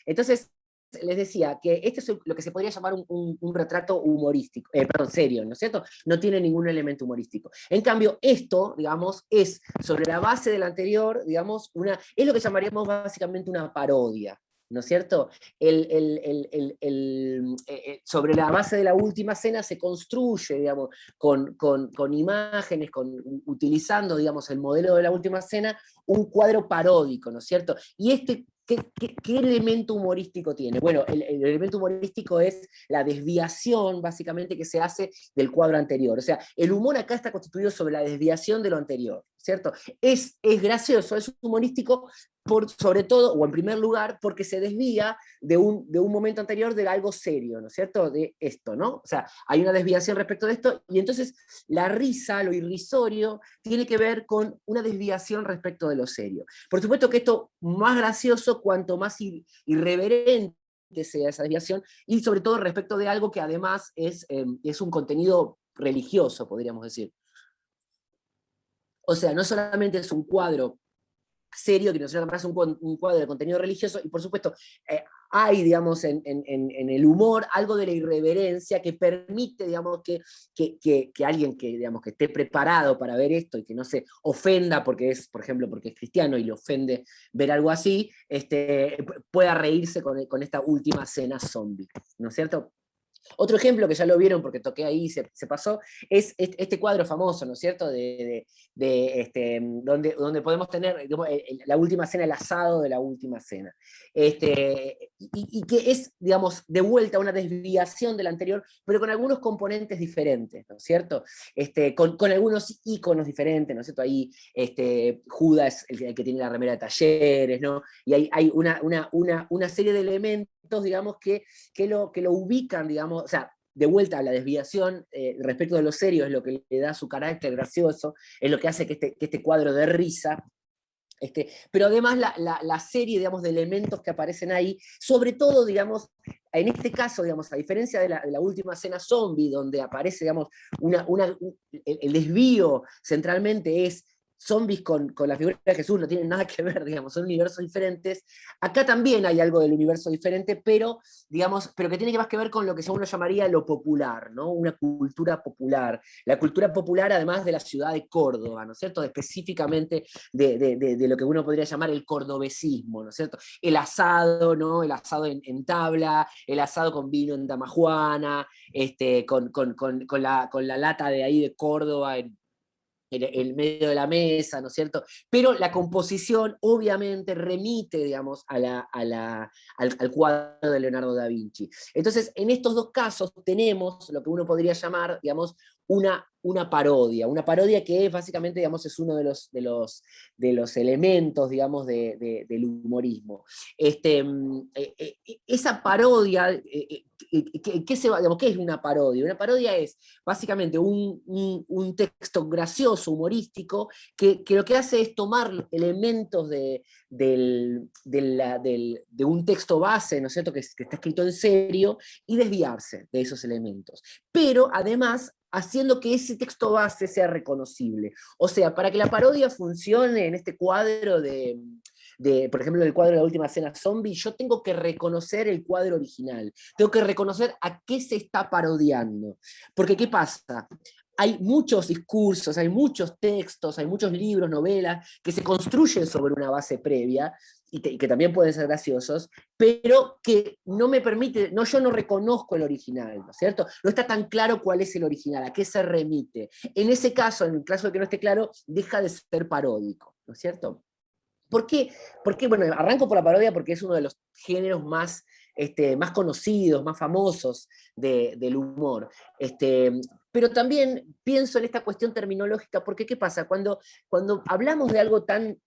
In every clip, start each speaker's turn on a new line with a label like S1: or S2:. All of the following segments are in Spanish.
S1: Entonces, les decía que este es lo que se podría llamar un retrato humorístico, perdón, serio, ¿no es cierto? No tiene ningún elemento humorístico. En cambio, esto, digamos, es sobre la base del anterior, digamos, es lo que llamaríamos básicamente una parodia, ¿no es cierto? Sobre la base de la última cena se construye, digamos, con imágenes, utilizando, digamos, el modelo de la última cena, un cuadro paródico, ¿no es cierto? Y ¿qué elemento humorístico tiene? Bueno, el elemento humorístico es la desviación, básicamente, que se hace del cuadro anterior. O sea, el humor acá está constituido sobre la desviación de lo anterior, ¿cierto? Es gracioso, es humorístico, sobre todo, o en primer lugar, porque se desvía de un momento anterior de algo serio, ¿no es cierto? De esto, ¿no? O sea, hay una desviación respecto de esto, y entonces la risa, lo irrisorio, tiene que ver con una desviación respecto de lo serio. Por supuesto que esto más gracioso cuanto más irreverente sea esa desviación, y sobre todo respecto de algo que además es un contenido religioso, podríamos decir. O sea, no solamente es un cuadro serio, que nosotros llamamos un cuadro de contenido religioso, y por supuesto hay, digamos, en el humor algo de la irreverencia que permite, digamos, que alguien digamos, que esté preparado para ver esto y que no se ofenda porque es, por ejemplo, porque es cristiano y le ofende ver algo así, pueda reírse con esta última cena zombie, ¿no es cierto? Otro ejemplo que ya lo vieron porque toqué ahí, se pasó, es este cuadro famoso, ¿no es cierto? Donde podemos tener, digamos, la última cena, el asado de la última cena. Y que es, digamos, de vuelta una desviación del anterior, pero con algunos componentes diferentes, ¿no es cierto? Con algunos íconos diferentes, ¿no es cierto? Ahí Judas es el que tiene la remera de Talleres, ¿no? Y hay una serie de elementos, digamos, que lo ubican, digamos, o sea, de vuelta a la desviación respecto de lo serio es lo que le da su carácter gracioso, es lo que hace que este cuadro de risa. Pero además la serie, digamos, de elementos que aparecen ahí, sobre todo, digamos, en este caso, digamos, a diferencia de la última cena zombie, donde aparece, digamos, el desvío centralmente es zombies con la figura de Jesús, no tienen nada que ver, digamos, son universos diferentes. Acá también hay algo del universo diferente, pero, digamos, pero que tiene más que ver con lo que uno llamaría lo popular, ¿no? Una cultura popular. La cultura popular, además de la ciudad de Córdoba, ¿no es cierto? Específicamente de lo que uno podría llamar el cordobesismo, ¿no es cierto? El asado, ¿no? El asado en tabla, el asado con vino en damajuana, con la lata de ahí de Córdoba en el medio de la mesa, ¿no es cierto? Pero la composición obviamente remite, digamos, al cuadro de Leonardo da Vinci. Entonces, en estos dos casos tenemos lo que uno podría llamar, digamos, una parodia que es, básicamente, digamos, es uno de los elementos, digamos, del humorismo. Esa parodia, ¿qué es una parodia? Una parodia es básicamente un texto gracioso, humorístico, que lo que hace es tomar elementos de un texto base, ¿no es cierto?, que está escrito en serio, y desviarse de esos elementos. Pero además haciendo que ese texto base sea reconocible. O sea, para que la parodia funcione en este cuadro por ejemplo, el cuadro de la última cena zombie, yo tengo que reconocer el cuadro original, tengo que reconocer a qué se está parodiando. Porque, ¿qué pasa? Hay muchos discursos, hay muchos textos, hay muchos libros, novelas, que se construyen sobre una base previa, y que también pueden ser graciosos, pero que no me permite, yo no reconozco el original, ¿no es cierto? No está tan claro cuál es el original, a qué se remite. En ese caso, en el caso de que no esté claro, deja de ser paródico, ¿no es cierto? ¿Por qué? Porque, bueno, arranco por la parodia porque es uno de los géneros más conocidos, más famosos del humor. Pero también pienso en esta cuestión terminológica, porque ¿qué pasa? Cuando hablamos de algo tan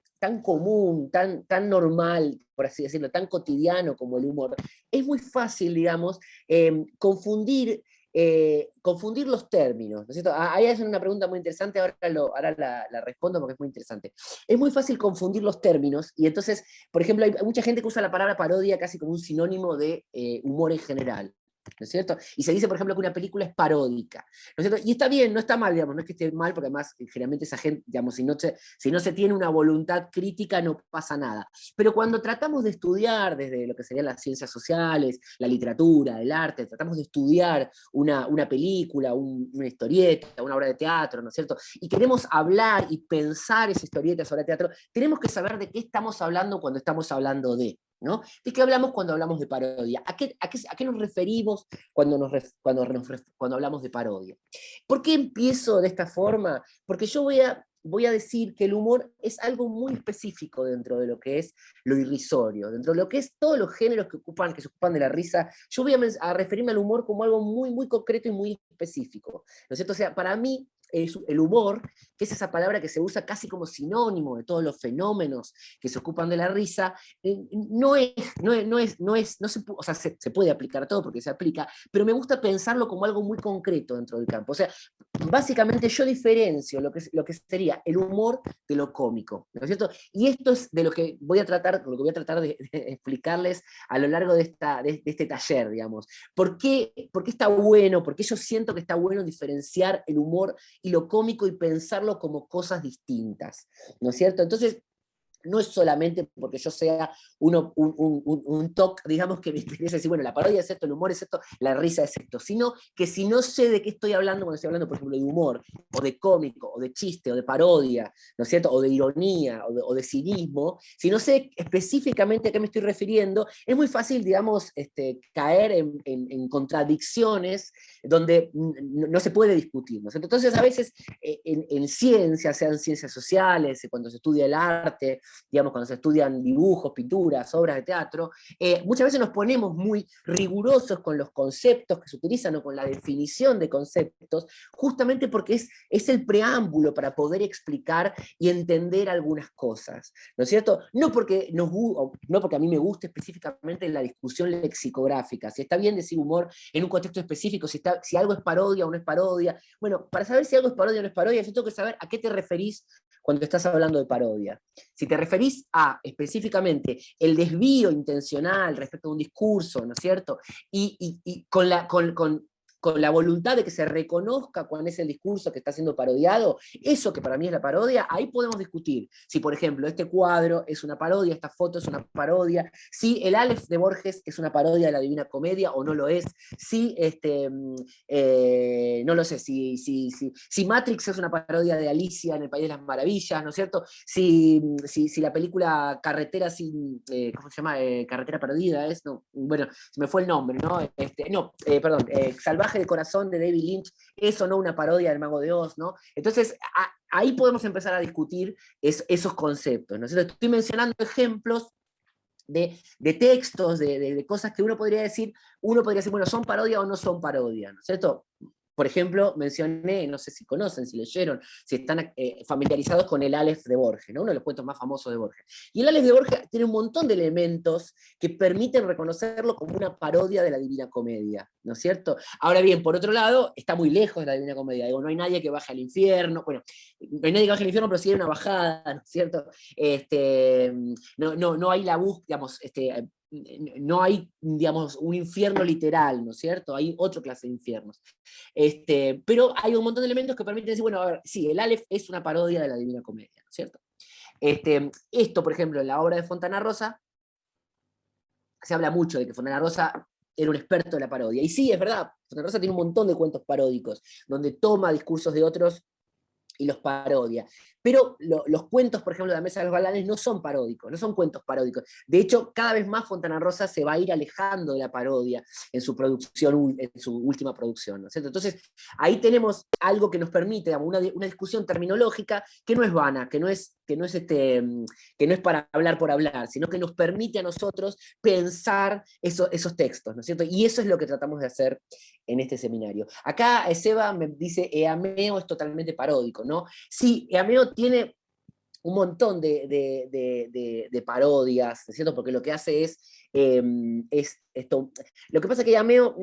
S1: común, tan normal, por así decirlo, tan cotidiano como el humor, es muy fácil, digamos, confundir los términos, ¿no es cierto? Ahí hacen una pregunta muy interesante, ahora la respondo porque es muy interesante. Es muy fácil confundir los términos, y entonces, por ejemplo, hay mucha gente que usa la palabra parodia casi como un sinónimo de humor en general. ¿no es cierto? Y se dice, por ejemplo, que una película es paródica, ¿no es cierto? Y está bien, no está mal, digamos, no es que esté mal, porque además, generalmente esa gente, digamos, si no se tiene una voluntad crítica, no pasa nada. Pero cuando tratamos de estudiar desde lo que serían las ciencias sociales, la literatura, el arte, tratamos de estudiar una película, una historieta, una obra de teatro, ¿no es cierto? Y queremos hablar y pensar esa historieta, esa obra de teatro, tenemos que saber de qué estamos hablando cuando estamos hablando de, ¿no? ¿De qué hablamos cuando hablamos de parodia? ¿A qué nos referimos cuando hablamos de parodia? ¿Por qué empiezo de esta forma? Porque yo voy a decir que el humor es algo muy específico dentro de lo que es lo irrisorio, dentro de lo que es todos los géneros que se ocupan de la risa. Yo voy a referirme al humor como algo muy, muy concreto y muy específico, ¿no es cierto? O sea, para mí, el humor, que es esa palabra que se usa casi como sinónimo de todos los fenómenos que se ocupan de la risa, o sea, se puede aplicar a todo porque se aplica, pero me gusta pensarlo como algo muy concreto dentro del campo. O sea, básicamente yo diferencio lo que sería el humor de lo cómico, ¿no es cierto? Y esto es de lo que voy a tratar de explicarles a lo largo de este taller, digamos. ¿Por qué está bueno? ¿Por qué yo siento que está bueno diferenciar el humor y lo cómico y pensarlo como cosas distintas? ¿No es cierto? Entonces, no es solamente porque yo sea un TOC, digamos, que me interesa decir, bueno, la parodia es esto, el humor es esto, la risa es esto, sino que si no sé de qué estoy hablando cuando estoy hablando, por ejemplo, de humor, o de cómico, o de chiste, o de parodia, ¿no es cierto?, o de ironía, o de cinismo, si no sé específicamente a qué me estoy refiriendo, es muy fácil, digamos, caer en contradicciones donde no se puede discutir, ¿no es cierto? Entonces, a veces, en ciencias, sean ciencias sociales, cuando se estudia el arte, digamos, cuando se estudian dibujos, pinturas, obras de teatro, muchas veces nos ponemos muy rigurosos con los conceptos que se utilizan o con la definición de conceptos, justamente porque es el preámbulo para poder explicar y entender algunas cosas, ¿no es cierto? No porque a mí me guste específicamente la discusión lexicográfica, si está bien decir humor en un contexto específico, si algo es parodia o no es parodia. Bueno, para saber si algo es parodia o no es parodia, yo tengo que saber a qué te referís cuando estás hablando de parodia. Si te referís a específicamente el desvío intencional respecto a un discurso, ¿no es cierto? Y con la voluntad de que se reconozca cuál es el discurso que está siendo parodiado, eso que para mí es la parodia, ahí podemos discutir. Si, por ejemplo, este cuadro es una parodia, esta foto es una parodia, si el Aleph de Borges es una parodia de la Divina Comedia o no lo es, si, no lo sé, si Matrix es una parodia de Alicia en el País de las Maravillas, ¿no es cierto? Si la película Carretera ¿cómo se llama? Carretera Perdida es, no, bueno, se me fue el nombre, ¿no? Perdón, Salvaje de Corazón de David Lynch, eso no una parodia del Mago de Oz, ¿no? Entonces, ahí podemos empezar a discutir esos conceptos, ¿no? Entonces, estoy mencionando ejemplos de textos, de cosas que uno podría decir, bueno, ¿son parodia o no son parodia? ¿No es cierto? Por ejemplo, mencioné, no sé si conocen, si leyeron, si están familiarizados con el Aleph de Borges, ¿no? Uno de los cuentos más famosos de Borges. Y el Aleph de Borges tiene un montón de elementos que permiten reconocerlo como una parodia de la Divina Comedia, ¿no es cierto? Ahora bien, por otro lado, está muy lejos de la Divina Comedia. Digo, no hay nadie que baje al infierno, bueno, no hay nadie que baje al infierno, pero sí hay una bajada, ¿no es cierto? No hay la búsqueda, digamos, no hay, digamos, un infierno literal, ¿no es cierto? Hay otra clase de infiernos. Pero hay un montón de elementos que permiten decir, bueno, a ver, sí, el Aleph es una parodia de la Divina Comedia, ¿no es cierto? Esto, por ejemplo, en la obra de Fontana Rosa, se habla mucho de que Fontana Rosa era un experto de la parodia. Y sí, es verdad, Fontana Rosa tiene un montón de cuentos paródicos, donde toma discursos de otros y los parodia. Pero los cuentos, por ejemplo, de la Mesa de los Galanes no son paródicos, no son cuentos paródicos. De hecho, cada vez más Fontana Rosa se va a ir alejando de la parodia en su producción, en su última producción, ¿no es cierto? Entonces, ahí tenemos algo que nos permite, digamos, una discusión terminológica que no es vana, que no es para hablar por hablar, sino que nos permite a nosotros pensar esos textos, ¿no es cierto? Y eso es lo que tratamos de hacer en este seminario. Acá Seba me dice, Eameo es totalmente paródico, ¿no? Sí, Eameo tiene un montón de parodias, ¿no es cierto? Porque lo que hace es esto. Lo que pasa es que Yameo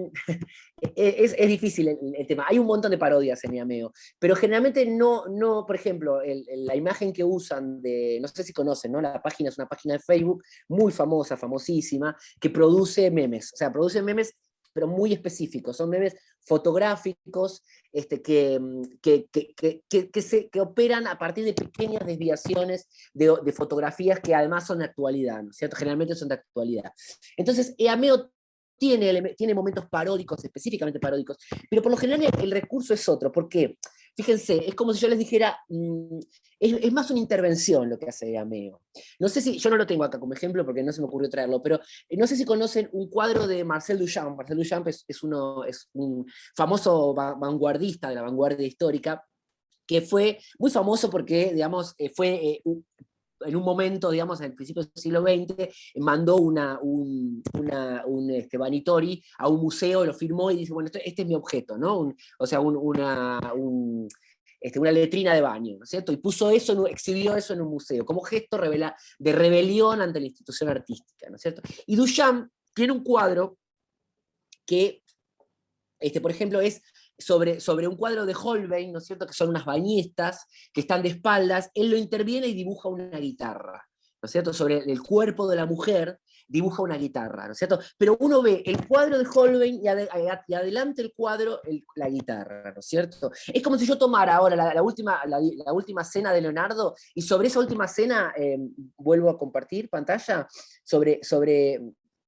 S1: es difícil el tema. Hay un montón de parodias en Yameo, pero generalmente no por ejemplo, la imagen que usan no sé si conocen, ¿no? La página es una página de Facebook muy famosa, famosísima, que produce memes. O sea, produce memes pero muy específicos, son memes fotográficos que operan a partir de pequeñas desviaciones de fotografías que además son de actualidad, ¿no es cierto? Generalmente son de actualidad. Entonces, Eameo tiene momentos paródicos, específicamente paródicos, pero por lo general el recurso es otro. ¿Por qué? Fíjense, es como si yo les dijera, es más una intervención lo que hace Eameo. No sé si, yo no lo tengo acá como ejemplo porque no se me ocurrió traerlo, pero no sé si conocen un cuadro de Marcel Duchamp. Marcel Duchamp es un famoso vanguardista de la vanguardia histórica, que fue muy famoso porque, digamos, fue en un momento, digamos, en el principio del siglo XX, mandó un Vanitori a un museo, lo firmó y dice, bueno, este es mi objeto, ¿no? O sea, una letrina de baño, ¿no es cierto? Y puso eso, exhibió eso en un museo, como gesto de rebelión ante la institución artística, ¿no es cierto? Y Duchamp tiene un cuadro que, por ejemplo, es sobre un cuadro de Holbein, ¿no es cierto?, que son unas bañistas que están de espaldas, él lo interviene y dibuja una guitarra, ¿no es cierto?, sobre el cuerpo de la mujer, dibuja una guitarra, ¿no es cierto? Pero uno ve el cuadro de Holbein y adelante el cuadro, la guitarra, ¿no es cierto? Es como si yo tomara ahora la última cena de Leonardo y sobre esa última cena, vuelvo a compartir pantalla, sobre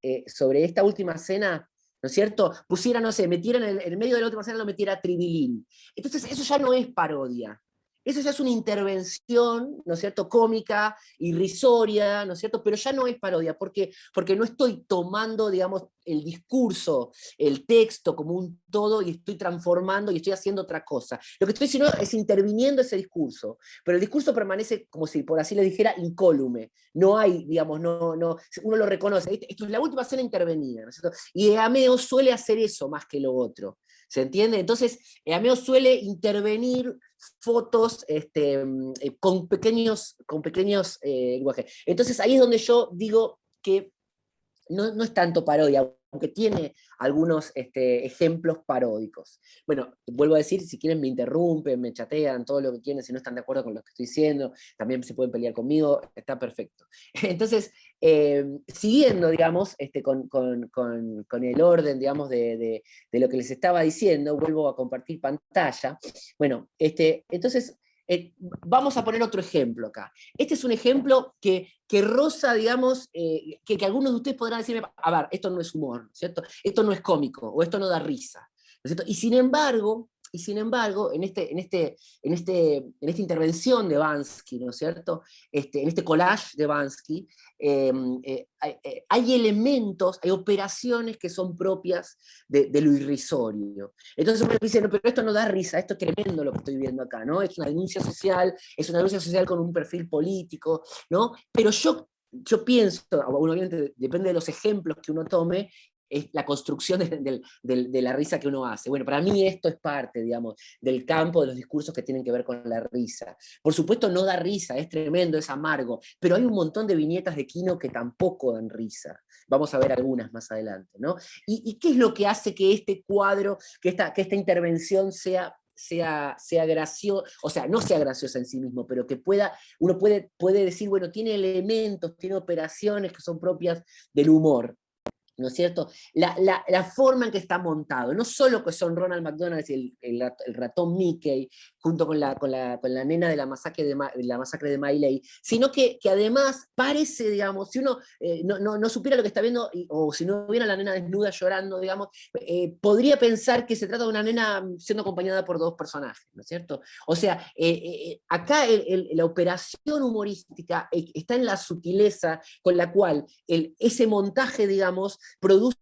S1: esta última cena, ¿no es cierto? Pusiera, no sé, metiera en el medio de la última cena, lo metiera Tribilín. Entonces, eso ya no es parodia. Eso ya es una intervención, ¿no es cierto?, cómica, irrisoria, ¿no es cierto?, pero ya no es parodia, porque no estoy tomando, digamos, el discurso, el texto como un todo y estoy transformando y estoy haciendo otra cosa. Lo que estoy haciendo es interviniendo ese discurso, pero el discurso permanece, como si por así le dijera, incólume. No hay, digamos, uno lo reconoce. Esto es la última cena intervenida, ¿no es cierto? Y Eameo suele hacer eso más que lo otro. ¿Se entiende? Entonces, Eameo suele intervenir fotos con pequeños lenguajes. Entonces, ahí es donde yo digo que no es tanto parodia, aunque tiene algunos ejemplos paródicos. Bueno, vuelvo a decir, si quieren me interrumpen, me chatean, todo lo que quieren, si no están de acuerdo con lo que estoy diciendo, también se pueden pelear conmigo, está perfecto. Entonces, siguiendo, digamos, con el orden, digamos, de lo que les estaba diciendo, vuelvo a compartir pantalla. Bueno, entonces, vamos a poner otro ejemplo acá. Este es un ejemplo que roza, digamos, que algunos de ustedes podrán decirme, a ver, esto no es humor, ¿cierto? Esto no es cómico, o esto no da risa, ¿no es cierto? Y sin embargo, en esta intervención de Bansky, ¿no es cierto? En este collage de Bansky, hay elementos, hay operaciones que son propias de lo irrisorio. Entonces uno dice, no, pero esto no da risa, esto es tremendo lo que estoy viendo acá, ¿no? Es una denuncia social con un perfil político, ¿no? Pero yo pienso, obviamente depende de los ejemplos que uno tome, es la construcción de la risa que uno hace. Bueno, para mí esto es parte, digamos, del campo de los discursos que tienen que ver con la risa. Por supuesto no da risa, es tremendo, es amargo, pero hay un montón de viñetas de Quino que tampoco dan risa. Vamos a ver algunas más adelante, ¿no? ¿Y qué es lo que hace que este cuadro, que esta intervención sea graciosa, o sea, no sea graciosa en sí mismo, pero que uno puede decir, bueno, tiene elementos, tiene operaciones que son propias del humor, ¿no es cierto? La forma en que está montado, no solo que son Ronald McDonald y el ratón Mickey, junto con la nena de la masacre de Miley, sino que además parece, digamos, si uno no supiera lo que está viendo, o si no viera a la nena desnuda llorando, digamos, podría pensar que se trata de una nena siendo acompañada por dos personajes, ¿no es cierto? O sea, acá la operación humorística está en la sutileza con la cual ese montaje, digamos, produce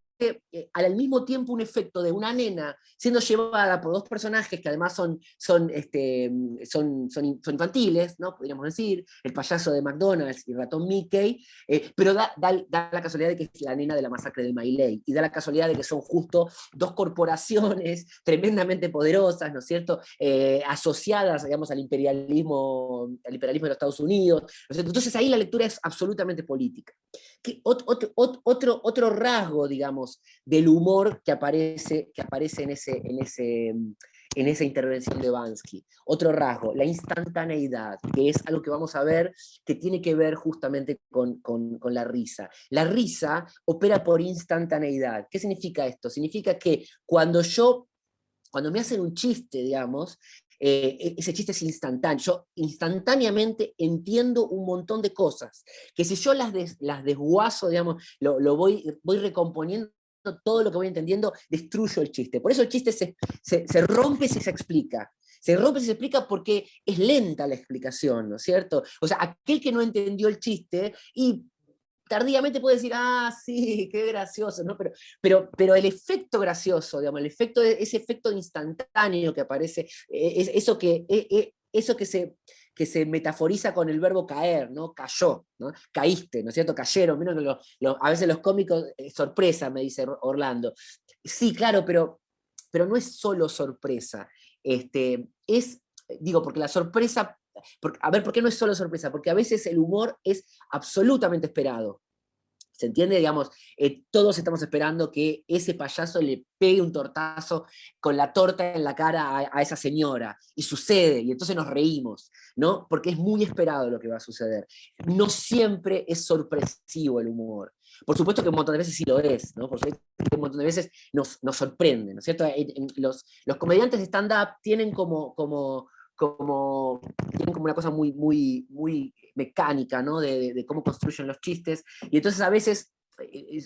S1: al mismo tiempo un efecto de una nena siendo llevada por dos personajes que además son infantiles, ¿no? Podríamos decir, el payaso de McDonald's y el ratón Mickey, pero da la casualidad de que es la nena de la masacre de Miley, y da la casualidad de que son justo dos corporaciones tremendamente poderosas, ¿no es cierto?, asociadas, digamos, al imperialismo de los Estados Unidos, ¿no es cierto? Entonces ahí la lectura es absolutamente política. Otro rasgo, digamos, del humor que aparece en esa intervención de Bansky. Otro rasgo, la instantaneidad, que es algo que vamos a ver, que tiene que ver justamente con la risa. La risa opera por instantaneidad. ¿Qué significa esto? Significa que cuando me hacen un chiste, digamos, ese chiste es instantáneo. Yo instantáneamente entiendo un montón de cosas, que si yo las desguazo, digamos, lo voy recomponiendo, todo lo que voy entendiendo, destruyo el chiste. Por eso el chiste se rompe si se explica. Se rompe si se explica porque es lenta la explicación, ¿no es cierto? O sea, aquel que no entendió el chiste y tardíamente puede decir, ah, sí, qué gracioso, ¿no? Pero el efecto gracioso, digamos, ese efecto instantáneo que aparece, eso que se metaforiza con el verbo caer, ¿no? Cayó, ¿no? Caíste, ¿no es cierto? Cayeron, miren que a veces los cómicos, sorpresa, me dice Orlando. Sí, claro, pero no es solo sorpresa. Digo, porque la sorpresa a ver, ¿por qué no es solo sorpresa? Porque a veces el humor es absolutamente esperado. ¿Se entiende? Digamos, todos estamos esperando que ese payaso le pegue un tortazo con la torta en la cara a esa señora. Y sucede, y entonces nos reímos, ¿no? Porque es muy esperado lo que va a suceder. No siempre es sorpresivo el humor. Por supuesto que un montón de veces sí lo es, ¿no? Por supuesto que un montón de veces nos sorprende, ¿no es cierto? Los comediantes de stand-up tienen tienen como una cosa muy mecánica, ¿no? De cómo construyen los chistes, y entonces a veces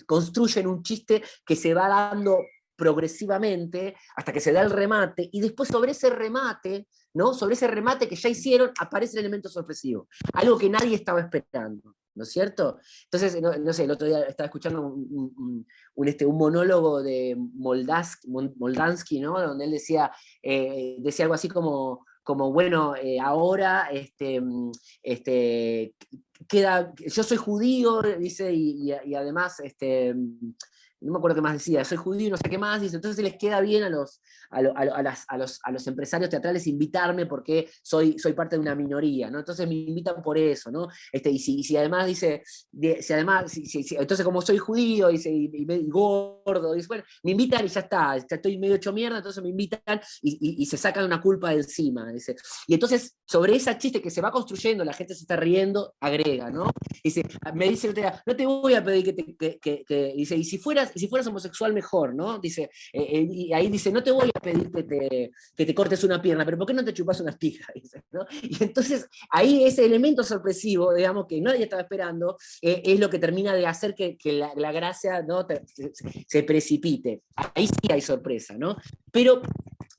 S1: construyen un chiste que se va dando progresivamente hasta que se da el remate, y después sobre ese remate, ¿no? Sobre ese remate que ya hicieron, aparece el elemento sorpresivo, algo que nadie estaba esperando, ¿no es cierto? Entonces, no sé, el otro día estaba escuchando un monólogo de Moldansky, ¿no? Donde él decía algo así como bueno, ahora yo soy judío, dice, y además, no me acuerdo qué más decía, soy judío, no sé qué más, dice, entonces les queda bien a los empresarios teatrales invitarme porque soy parte de una minoría, ¿no? Entonces me invitan por eso, ¿no? Y si además dice, entonces como soy judío y gordo, dice, bueno, me invitan y ya está, ya estoy medio hecho mierda, entonces me invitan y se sacan una culpa de encima, dice. Y entonces, sobre ese chiste que se va construyendo, la gente se está riendo, agrega, ¿no? Dice, me dice, no te voy a pedir dice, y si fueras homosexual mejor, ¿no? Dice, y ahí dice, no te voy a pedir que te cortes una pierna, pero ¿por qué no te chupas una pija? Dice, ¿no? Y entonces, ahí ese elemento sorpresivo, digamos, que nadie estaba esperando, es lo que termina de hacer que la gracia, ¿no? se precipite. Ahí sí hay sorpresa, ¿no? Pero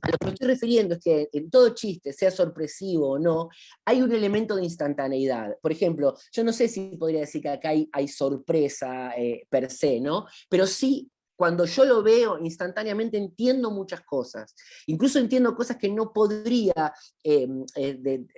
S1: a lo que me estoy refiriendo es que en todo chiste, sea sorpresivo o no, hay un elemento de instantaneidad. Por ejemplo, yo no sé si podría decir que acá hay sorpresa per se, ¿no? Pero sí, cuando yo lo veo, instantáneamente entiendo muchas cosas. Incluso entiendo cosas que no podría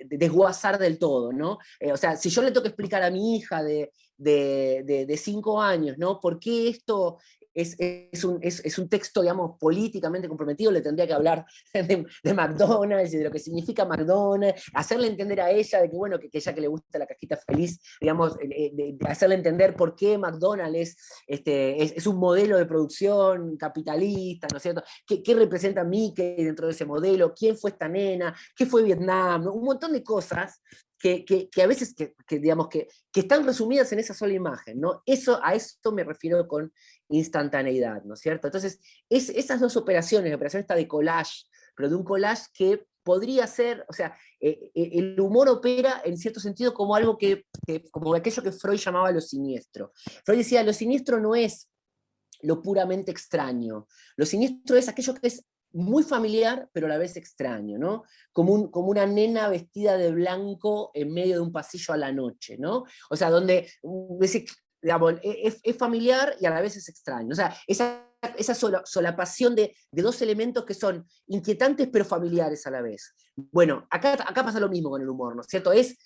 S1: desguazar del todo, ¿no? O sea, si yo le tengo que explicar a mi hija de 5 años, ¿no? ¿Por qué esto es un texto, digamos, políticamente comprometido? Le tendría que hablar de McDonald's y de lo que significa McDonald's, hacerle entender a ella de que, bueno, que ella que le gusta la cajita feliz, digamos, de hacerle entender por qué McDonald's es un modelo de producción capitalista, ¿no es cierto? ¿Qué representa Mickey dentro de ese modelo? ¿Quién fue esta nena? ¿Qué fue Vietnam? ¿No? Un montón de cosas que a veces digamos, que están resumidas en esa sola imagen, ¿no? A eso me refiero con instantaneidad, ¿no es cierto? Entonces, esas dos operaciones, la operación esta de collage, pero de un collage que podría ser, o sea, el humor opera en cierto sentido como algo como aquello que Freud llamaba lo siniestro. Freud decía, lo siniestro no es lo puramente extraño, lo siniestro es aquello que es muy familiar, pero a la vez extraño, ¿no? Como una nena vestida de blanco en medio de un pasillo a la noche, ¿no? O sea, donde digamos, es familiar y a la vez es extraño. O sea, esa solapación de dos elementos que son inquietantes pero familiares a la vez. Bueno, acá pasa lo mismo con el humor, ¿no es cierto? Es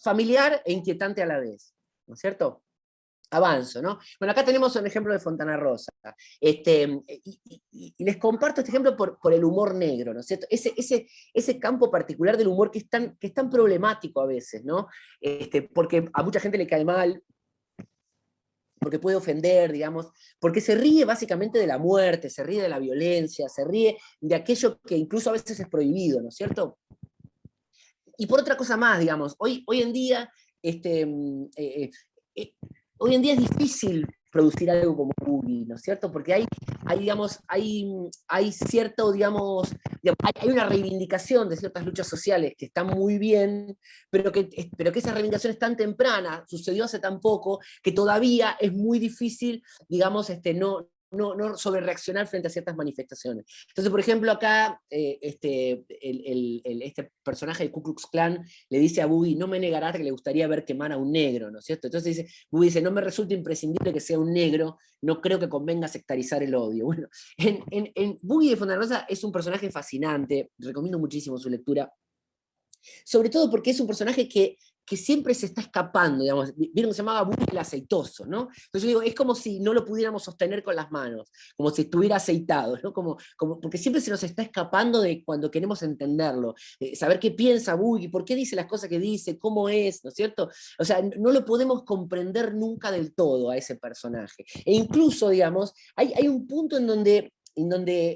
S1: familiar e inquietante a la vez, ¿no es cierto? Avanzo, ¿no? Bueno, acá tenemos un ejemplo de Fontana Rosa. Y les comparto este ejemplo por el humor negro, ¿no es cierto? Ese campo particular del humor que es tan problemático a veces, ¿no? Porque a mucha gente le cae mal, porque puede ofender, digamos, porque se ríe básicamente de la muerte, se ríe de la violencia, se ríe de aquello que incluso a veces es prohibido, ¿no es cierto? Y por otra cosa más, digamos, hoy en día, eh, hoy en día es difícil producir algo como Boogie, ¿no es cierto? Porque digamos, hay cierto, digamos, hay una reivindicación de ciertas luchas sociales que están muy bien, pero que esa reivindicación es tan temprana, sucedió hace tan poco, que todavía es muy difícil, digamos, no sobre reaccionar frente a ciertas manifestaciones. Entonces, por ejemplo, acá este personaje de Ku Klux Klan le dice a Boogie, no me negarás que le gustaría ver quemar a un negro, ¿no es cierto? Entonces Boogie dice, no me resulta imprescindible que sea un negro, no creo que convenga sectarizar el odio. Bueno, en Boogie de Fontana Rosa es un personaje fascinante, recomiendo muchísimo su lectura, sobre todo porque es un personaje que siempre se está escapando, digamos, vieron que se llamaba Boogie el aceitoso, ¿no? Entonces yo digo, es como si no lo pudiéramos sostener con las manos, como si estuviera aceitado, ¿no? Porque siempre se nos está escapando de cuando queremos entenderlo, saber qué piensa Boogie, por qué dice las cosas que dice, cómo es, ¿no es cierto? O sea, no lo podemos comprender nunca del todo a ese personaje. E incluso, digamos, hay un punto en donde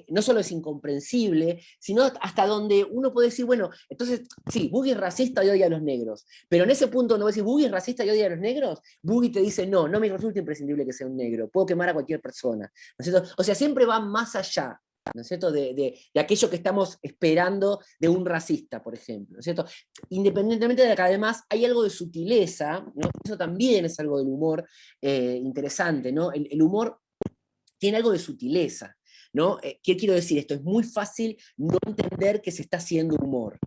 S1: no solo es incomprensible, sino hasta donde uno puede decir, bueno, entonces, sí, Boogie es racista y odia a los negros, pero en ese punto no va a decir, Boogie es racista y odia a los negros, Boogie te dice, no me resulta imprescindible que sea un negro, puedo quemar a cualquier persona, ¿no es cierto? O sea, siempre va más allá, ¿no es cierto?, de aquello que estamos esperando de un racista, por ejemplo, ¿no es cierto? Independientemente de que además hay algo de sutileza, ¿no? Eso también es algo del humor interesante, ¿no? El humor tiene algo de sutileza, ¿no? ¿Qué quiero decir? Esto es muy fácil no entender que se está haciendo humor.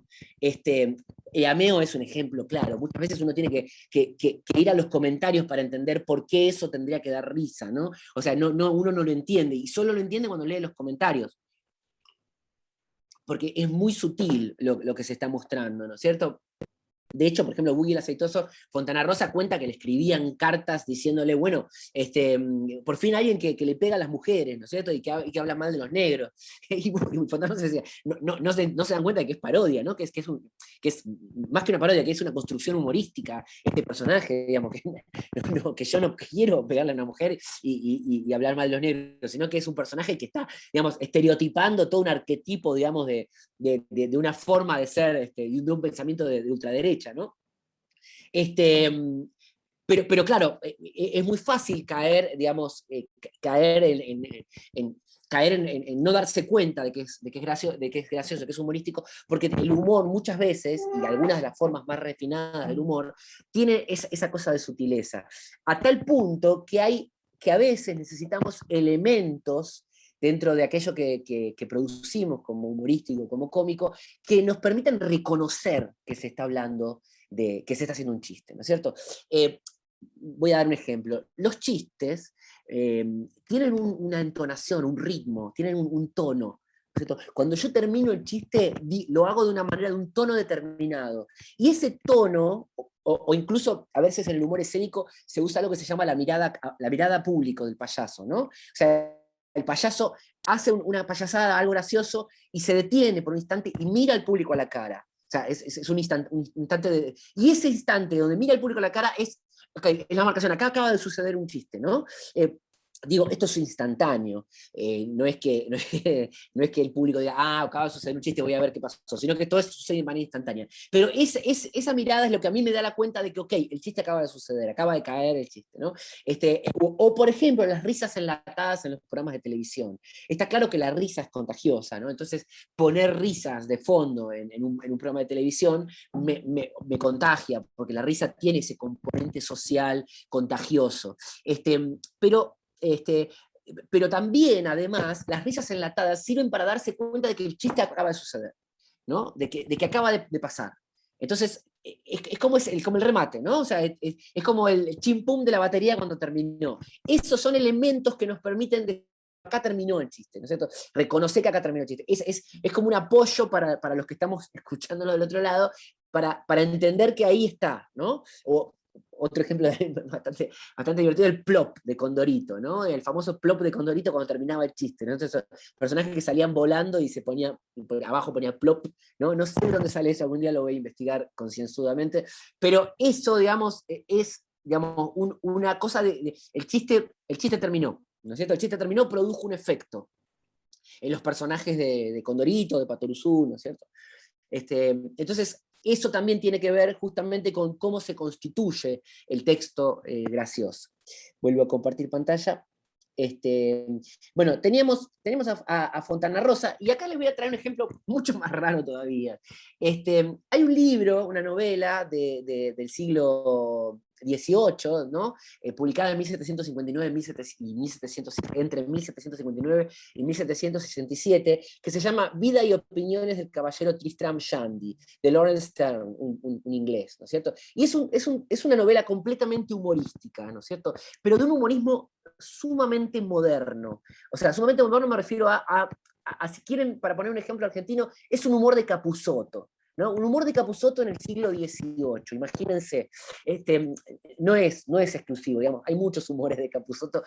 S1: Ameo es un ejemplo claro. Muchas veces uno tiene que ir a los comentarios para entender por qué eso tendría que dar risa, ¿no? O sea, uno no lo entiende, y solo lo entiende cuando lee los comentarios, porque es muy sutil lo que se está mostrando, ¿no es cierto? De hecho, por ejemplo, Boogie el Aceitoso, Fontana Rosa cuenta que le escribían cartas diciéndole, bueno, por fin alguien que le pega a las mujeres, ¿no es cierto? Y que habla mal de los negros. Y Fontana Rosa decía, no se dan cuenta de que es parodia, ¿no? Que es más que una parodia, que es una construcción humorística, este personaje, digamos, que yo no quiero pegarle a una mujer y hablar mal de los negros, sino que es un personaje que está, digamos, estereotipando todo un arquetipo, digamos, de una forma de ser, de un pensamiento de ultraderecha, ¿no? Pero claro, es muy fácil caer, digamos, caer en no darse cuenta de que es gracioso, que es humorístico, porque el humor muchas veces, y algunas de las formas más refinadas del humor, tiene esa cosa de sutileza, a tal punto que a veces necesitamos elementos dentro de aquello que producimos como humorístico, como cómico, que nos permitan reconocer que se está hablando que se está haciendo un chiste, ¿no es cierto? Voy a dar un ejemplo. Los chistes tienen una entonación, un ritmo, tienen un tono. ¿Cierto? Cuando yo termino el chiste, lo hago de una manera, de un tono determinado. Y ese tono, o incluso a veces en el humor escénico, se usa algo que se llama la mirada público del payaso, ¿no? O sea, el payaso hace una payasada, algo gracioso, y se detiene por un instante y mira al público a la cara. O sea, es un instante de... Y ese instante donde mira al público a la cara es la marcación. Acá acaba de suceder un chiste, ¿no? Digo, esto es instantáneo, no es que el público diga, acaba de suceder un chiste, voy a ver qué pasó, sino que todo eso sucede de manera instantánea. Pero esa mirada es lo que a mí me da la cuenta de que, ok, el chiste acaba de suceder, acaba de caer el chiste, ¿no? O por ejemplo, las risas enlatadas en los programas de televisión. Está claro que la risa es contagiosa, ¿no? Entonces, poner risas de fondo en un programa de televisión me contagia, porque la risa tiene ese componente social contagioso. Pero también, además, las risas enlatadas sirven para darse cuenta de que el chiste acaba de suceder, ¿no? De que acaba de pasar. Entonces, es como el remate, ¿no? O sea, es como el chimpum de la batería cuando terminó. Esos son elementos que nos permiten acá terminó el chiste, ¿no es cierto? Reconocer que acá terminó el chiste. Es como un apoyo para los que estamos escuchándolo del otro lado, para entender que ahí está, ¿no? Otro ejemplo bastante divertido, el plop de Condorito, ¿no? El famoso plop de Condorito cuando terminaba el chiste, ¿no? Entonces, personajes que salían volando y abajo ponía plop, ¿no? No sé de dónde sale eso, algún día lo voy a investigar concienzudamente, pero eso, digamos, es digamos, una cosa el chiste terminó, ¿no es cierto? El chiste terminó, produjo un efecto en los personajes de Condorito, de Patoruzú, ¿no es cierto? Entonces, eso también tiene que ver justamente con cómo se constituye el texto gracioso. Vuelvo a compartir pantalla. Bueno, tenemos a Fontana Rosa, y acá les voy a traer un ejemplo mucho más raro todavía. Hay un libro, una novela del siglo XVIII, ¿no? Publicada en 1759 entre 1759 y 1767, que se llama Vida y opiniones del caballero Tristram Shandy, de Lawrence Sterne, un inglés, ¿no es cierto? Y es una novela completamente humorística, ¿no es cierto? Pero de un humorismo sumamente moderno. O sea, sumamente moderno me refiero si quieren, para poner un ejemplo argentino, es un humor de Capusotto, ¿no? Un humor de Capusotto en el siglo XVIII, imagínense. No es exclusivo, digamos, hay muchos humores de Capusotto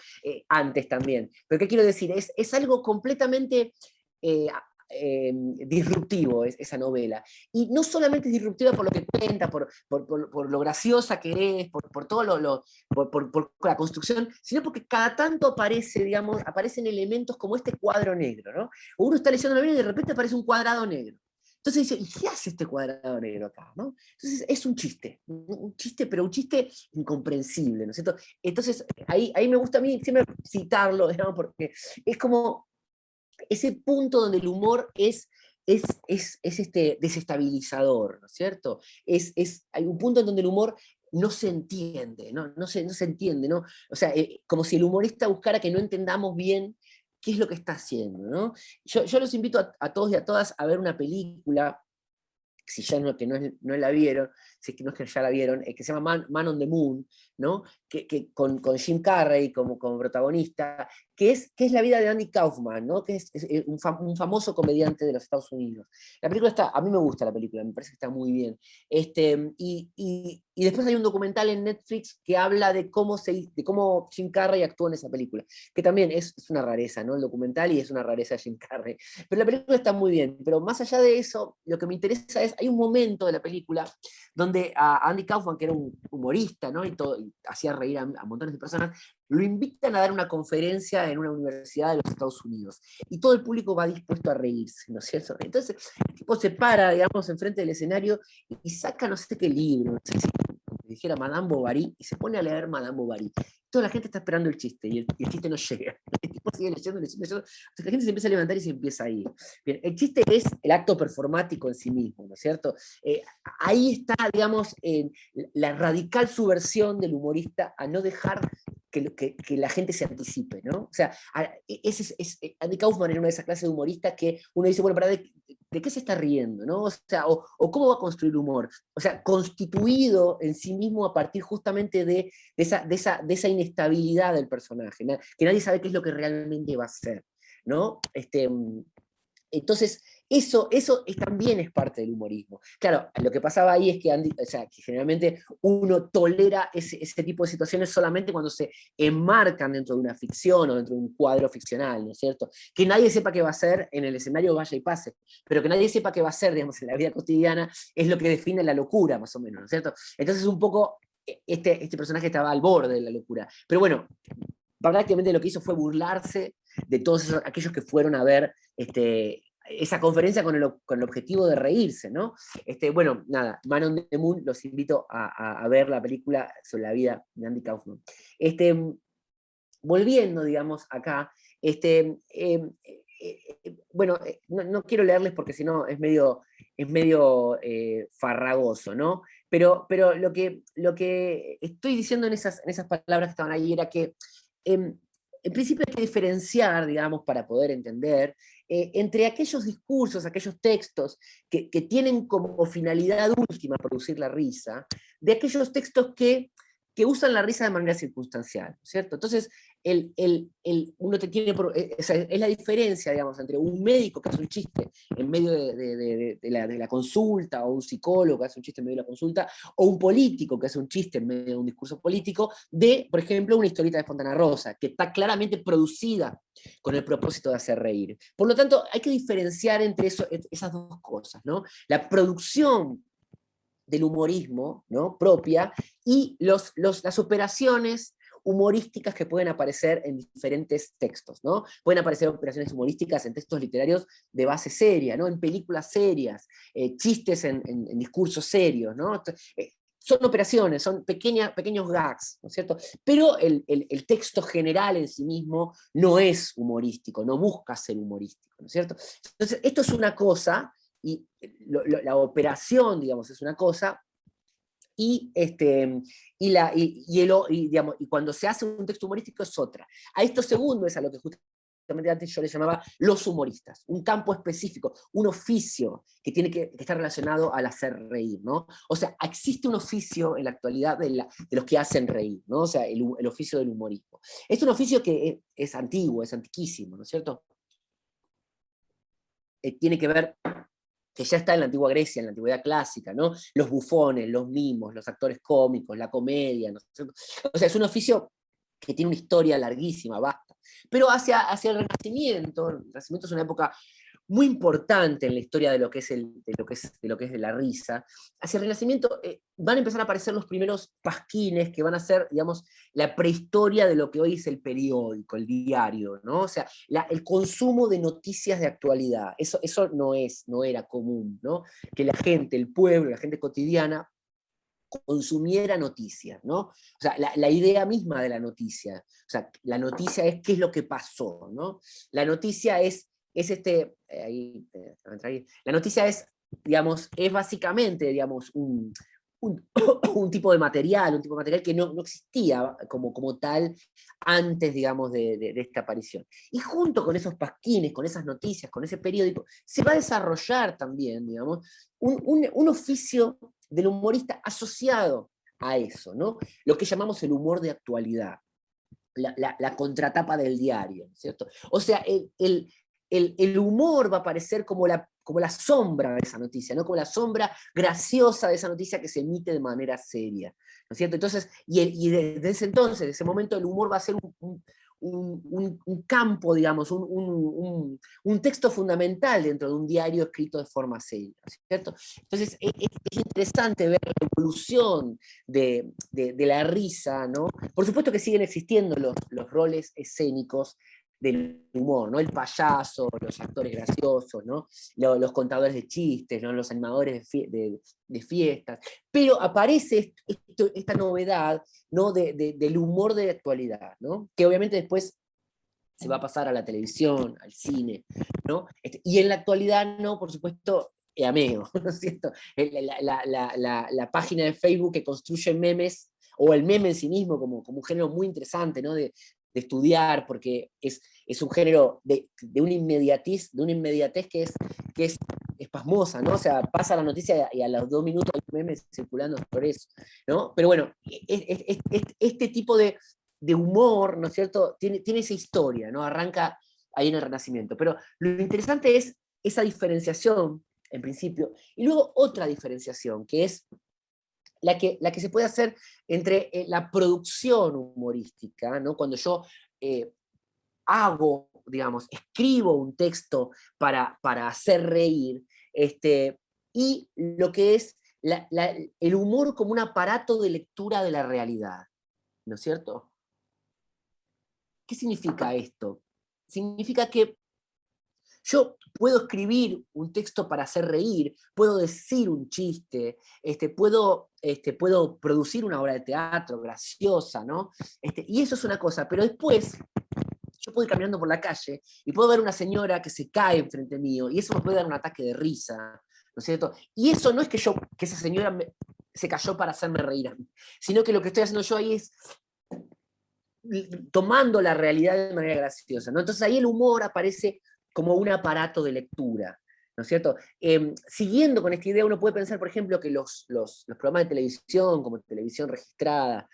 S1: antes también. Pero ¿qué quiero decir? Es algo completamente eh, disruptivo esa novela. Y no solamente es disruptiva por lo que cuenta, por lo graciosa que es, por todo por la construcción, sino porque cada tanto aparecen elementos como este cuadro negro, ¿no? Uno está leyendo la novela y de repente aparece un cuadrado negro. Entonces dice, ¿y qué hace este cuadrado negro acá? ¿No? Entonces es un chiste, pero un chiste incomprensible, ¿no es cierto? Entonces ahí me gusta a mí siempre citarlo, digamos, porque es como ese punto donde el humor es desestabilizador, ¿no es cierto? Hay un punto en donde el humor no se entiende, no se entiende, ¿no? O sea, como si el humorista buscara que no entendamos bien qué es lo que está haciendo, ¿no? Yo los invito a todos y a todas a ver una película, si ya no la vieron, si es que no es que ya la vieron, que se llama Man on the Moon, ¿no? Con Jim Carrey como protagonista, que es la vida de Andy Kaufman, ¿no? Que es un famoso comediante de los Estados Unidos. La película a mí me gusta la película, me parece que está muy bien. Y después hay un documental en Netflix que habla de cómo Jim Carrey actuó en esa película, que también es una rareza, ¿no? El documental, y es una rareza de Jim Carrey. Pero la película está muy bien, pero más allá de eso, lo que me interesa hay un momento de la película donde a Andy Kaufman, que era un humorista, ¿no? y hacía reír a montones de personas, lo invitan a dar una conferencia en una universidad de los Estados Unidos, y todo el público va dispuesto a reírse, ¿no es cierto? Entonces el tipo se para, digamos, enfrente del escenario y saca no sé qué libro, no sé si dijera Madame Bovary, y se pone a leer Madame Bovary. Toda la gente está esperando el chiste, y el chiste no llega. El tipo sigue leyendo, hasta que la gente se empieza a levantar y se empieza a ir. Bien, el chiste es el acto performático en sí mismo, ¿no es cierto? Ahí está, digamos, la radical subversión del humorista a no dejar que la gente se anticipe, ¿no? O sea, Andy Kaufman era una de esas clases de humoristas que uno dice, bueno, ¿de qué se está riendo? ¿No? O sea, o cómo va a construir humor. O sea, constituido en sí mismo a partir justamente de esa inestabilidad del personaje, ¿no? Que nadie sabe qué es lo que realmente va a ser, ¿no? Entonces, eso también es parte del humorismo. Claro, lo que pasaba ahí es que generalmente uno tolera ese tipo de situaciones solamente cuando se enmarcan dentro de una ficción o dentro de un cuadro ficcional, ¿no es cierto? Que nadie sepa qué va a ser en el escenario, vaya y pase, pero que nadie sepa qué va a ser, digamos, en la vida cotidiana, es lo que define la locura, más o menos, ¿no es cierto? Entonces, un poco, este personaje estaba al borde de la locura. Pero bueno, prácticamente lo que hizo fue burlarse de todos aquellos que fueron a ver esa conferencia con el objetivo de reírse, ¿no? Bueno, nada, Man on the Moon, los invito a ver la película sobre la vida de Andy Kaufman. Volviendo, digamos, acá, bueno, no quiero leerles porque si no es medio farragoso, ¿no? Pero lo que estoy diciendo en esas palabras que estaban ahí era que en principio hay que diferenciar, digamos, para poder entender, entre aquellos discursos, aquellos textos que tienen como finalidad última producir la risa, de aquellos textos que usan la risa de manera circunstancial, ¿cierto? Entonces, uno te tiene es la diferencia, digamos, entre un médico que hace un chiste en medio de la consulta, o un psicólogo que hace un chiste en medio de la consulta, o un político que hace un chiste en medio de un discurso político, por ejemplo, una historieta de Fontana Rosa, que está claramente producida con el propósito de hacer reír. Por lo tanto, hay que diferenciar entre esas dos cosas, ¿no? La producción del humorismo, ¿no? Propia, y las operaciones humorísticas que pueden aparecer en diferentes textos, ¿no? Pueden aparecer operaciones humorísticas en textos literarios de base seria, ¿no? En películas serias, chistes en discursos serios, ¿no? Son operaciones, son pequeños gags, ¿no es cierto? Pero el texto general en sí mismo no es humorístico, no busca ser humorístico, ¿no es cierto? Entonces, esto es una cosa, y la operación, digamos, es una cosa, y, digamos, y cuando se hace un texto humorístico es otra. A esto segundo es a lo que justamente antes yo le llamaba los humoristas, un campo específico, un oficio que tiene que estar relacionado al hacer reír, ¿no? O sea, existe un oficio en la actualidad de los que hacen reír, ¿no? O sea, el oficio del humorismo. Es un oficio que es antiguo, es antiquísimo, ¿no es cierto? Tiene que ver que ya está en la antigua Grecia, en la antigüedad clásica, ¿no? Los bufones, los mimos, los actores cómicos, la comedia, ¿no? O sea, es un oficio que tiene una historia larguísima, vasta. Pero hacia el Renacimiento es una época muy importante en la historia de lo que es, de la risa. Hacia el Renacimiento van a empezar a aparecer los primeros pasquines que van a ser, digamos, la prehistoria de lo que hoy es el periódico, el diario, ¿no? O sea, el consumo de noticias de actualidad. Eso no era común, ¿no? Que la gente, el pueblo, la gente cotidiana, consumiera noticias, ¿no? O sea, la idea misma de la noticia. O sea, la noticia es qué es lo que pasó, ¿no? La noticia la noticia es, digamos, es básicamente, digamos, un, un tipo de material que no existía como tal antes, digamos, de esta aparición. Y junto con esos pasquines, con esas noticias, con ese periódico, se va a desarrollar también, digamos, un oficio del humorista asociado a eso, ¿no? Lo que llamamos el humor de actualidad, la contratapa del diario, ¿cierto? O sea, el humor va a aparecer como la sombra de esa noticia, ¿no? Como la sombra graciosa de esa noticia que se emite de manera seria, ¿no es cierto? Entonces, y desde ese entonces, desde ese momento, el humor va a ser un campo, digamos, un texto fundamental dentro de un diario escrito de forma seria, ¿no es cierto? Entonces, es interesante ver la evolución de la risa, ¿no? Por supuesto que siguen existiendo los roles escénicos del humor, ¿no? El payaso, los actores graciosos, ¿no? Los contadores de chistes, ¿no? Los animadores de fiestas, pero aparece esta novedad, ¿no? Del humor de actualidad, ¿no? Que obviamente después se va a pasar a la televisión, al cine, ¿no? Y en la actualidad, no, por supuesto, ameo, ¿no es cierto? La página de Facebook que construye memes, o el meme en sí mismo como un género muy interesante, ¿no? De estudiar, porque es un género de una inmediatez que es pasmosa, ¿no? O sea, pasa la noticia y a los 2 minutos hay memes circulando sobre eso, ¿no? Pero bueno, este tipo de humor, ¿no es cierto? Tiene esa historia, ¿no? Arranca ahí en el Renacimiento. Pero lo interesante es esa diferenciación, en principio, y luego otra diferenciación, que es la que se puede hacer entre la producción humorística, ¿no? Cuando yo digamos, escribo un texto para hacer reír, y lo que es el humor como un aparato de lectura de la realidad, ¿no es cierto? ¿Qué significa esto? Significa que yo puedo escribir un texto para hacer reír, puedo decir un chiste, puedo producir una obra de teatro graciosa, ¿no? Y eso es una cosa, pero después yo puedo ir caminando por la calle y puedo ver una señora que se cae enfrente mío y eso me puede dar un ataque de risa, ¿no es cierto? Y eso no es que esa señora se cayó para hacerme reír a mí, sino que lo que estoy haciendo yo ahí es tomando la realidad de manera graciosa, ¿no? Entonces ahí el humor aparece como un aparato de lectura, ¿no es cierto? Siguiendo con esta idea, uno puede pensar, por ejemplo, que los programas de televisión, como televisión registrada,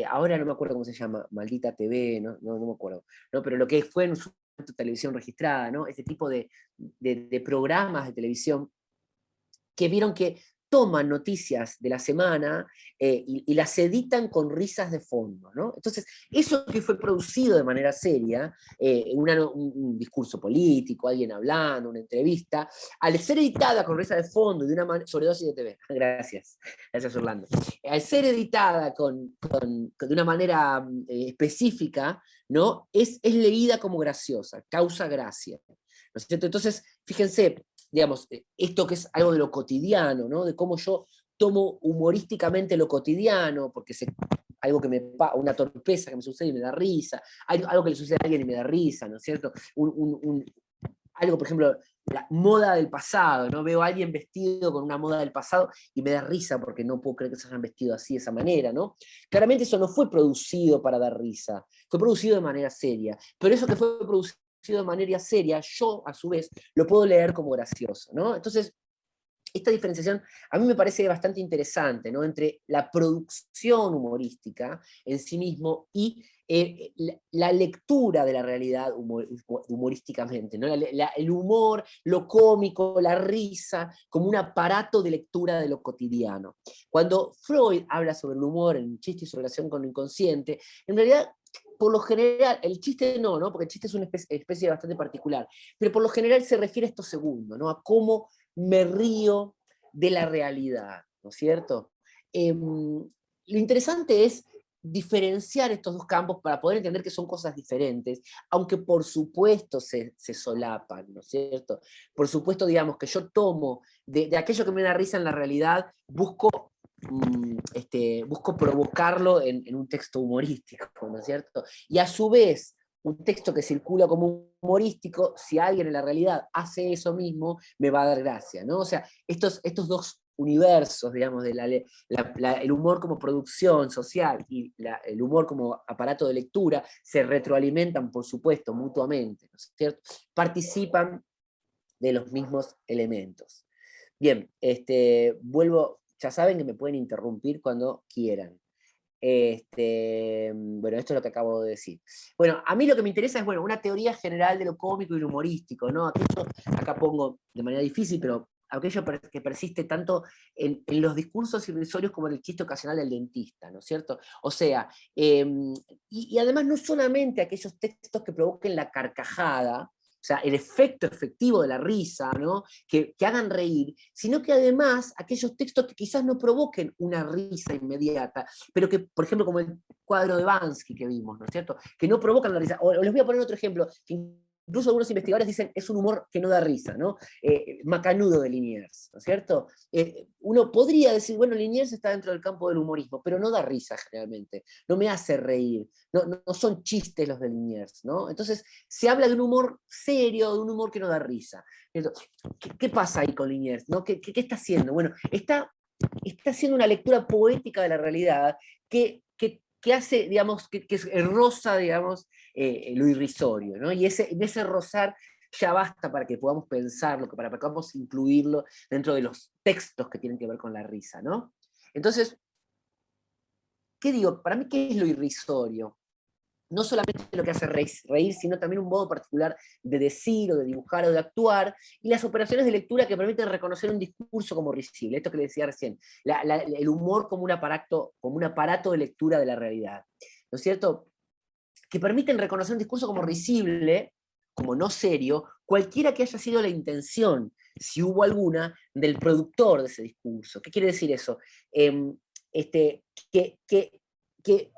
S1: ahora no me acuerdo cómo se llama, Maldita TV, no me acuerdo, ¿no? Pero lo que fue en su televisión registrada, ¿no? Este tipo de programas de televisión que vieron que toman noticias de la semana y las editan con risas de fondo, ¿no? Entonces, eso que fue producido de manera seria, un discurso político, alguien hablando, una entrevista, al ser editada con risas de fondo y de una manera, sobredosis de TV, gracias Orlando, al ser editada de una manera específica, ¿no? Es leída como graciosa, causa gracia, ¿no es cierto? Entonces, fíjense, digamos, esto que es algo de lo cotidiano, ¿no? De cómo yo tomo humorísticamente lo cotidiano, porque algo que una torpeza que me sucede y me da risa, algo que le sucede a alguien y me da risa, ¿no es cierto? Algo, por ejemplo, la moda del pasado, ¿no? Veo a alguien vestido con una moda del pasado y me da risa porque no puedo creer que se hayan vestido así, de esa manera, ¿no? Claramente eso no fue producido para dar risa, fue producido de manera seria, pero eso que fue producido de manera seria, yo, a su vez, lo puedo leer como gracioso, ¿no? Entonces, esta diferenciación a mí me parece bastante interesante, ¿no? Entre la producción humorística en sí mismo y la lectura de la realidad humorísticamente, ¿no? El humor, lo cómico, la risa, como un aparato de lectura de lo cotidiano. Cuando Freud habla sobre el humor en Chiste y su relación con lo inconsciente, en realidad, por lo general, el chiste no, porque el chiste es una especie bastante particular, pero por lo general se refiere a esto segundo, ¿no? A cómo me río de la realidad, ¿no es cierto? Lo interesante es diferenciar estos dos campos para poder entender que son cosas diferentes, aunque por supuesto se solapan, ¿no es cierto? Por supuesto, digamos, que yo tomo de aquello que me da risa en la realidad, busco provocarlo en un texto humorístico, ¿no es cierto? Y a su vez, un texto que circula como humorístico, si alguien en la realidad hace eso mismo, me va a dar gracia, ¿no? O sea, estos dos universos, digamos, el humor como producción social y el humor como aparato de lectura, se retroalimentan, por supuesto, mutuamente, ¿no es cierto? Participan de los mismos elementos. Bien, vuelvo, ya saben que me pueden interrumpir cuando quieran. Bueno, esto es lo que acabo de decir. Bueno, a mí lo que me interesa es, bueno, una teoría general de lo cómico y lo humorístico, ¿no? Aquello, acá pongo de manera difícil, pero aquello que persiste tanto en los discursos irrisorios como en el chiste ocasional del dentista, ¿no es cierto? O sea, y además no solamente aquellos textos que provoquen la carcajada, o sea, el efecto efectivo de la risa, ¿no? Que hagan reír, sino que además aquellos textos que quizás no provoquen una risa inmediata, pero que, por ejemplo, como el cuadro de Bansky que vimos, ¿no es cierto? Que no provocan la risa. O les voy a poner otro ejemplo, que incluso algunos investigadores dicen es un humor que no da risa, ¿no? Macanudo de Liniers, ¿no es cierto? Uno podría decir, bueno, Liniers está dentro del campo del humorismo, pero no da risa generalmente, no me hace reír, no son chistes los de Liniers, ¿no? Entonces, se habla de un humor serio, de un humor que no da risa. ¿Qué pasa ahí con Liniers? ¿No? ¿Qué está haciendo? Bueno, está haciendo una lectura poética de la realidad que hace, digamos, que roza, digamos, lo irrisorio, ¿no? Y en ese rozar ya basta para que podamos pensarlo, para que podamos incluirlo dentro de los textos que tienen que ver con la risa, ¿no? Entonces, ¿qué digo? Para mí, ¿qué es lo irrisorio? No solamente lo que hace reír, sino también un modo particular de decir, o de dibujar, o de actuar, y las operaciones de lectura que permiten reconocer un discurso como risible, esto que le decía recién, el humor como un aparato de lectura de la realidad, ¿no es cierto? Que permiten reconocer un discurso como risible, como no serio, cualquiera que haya sido la intención, si hubo alguna, del productor de ese discurso. ¿Qué quiere decir eso? Que, que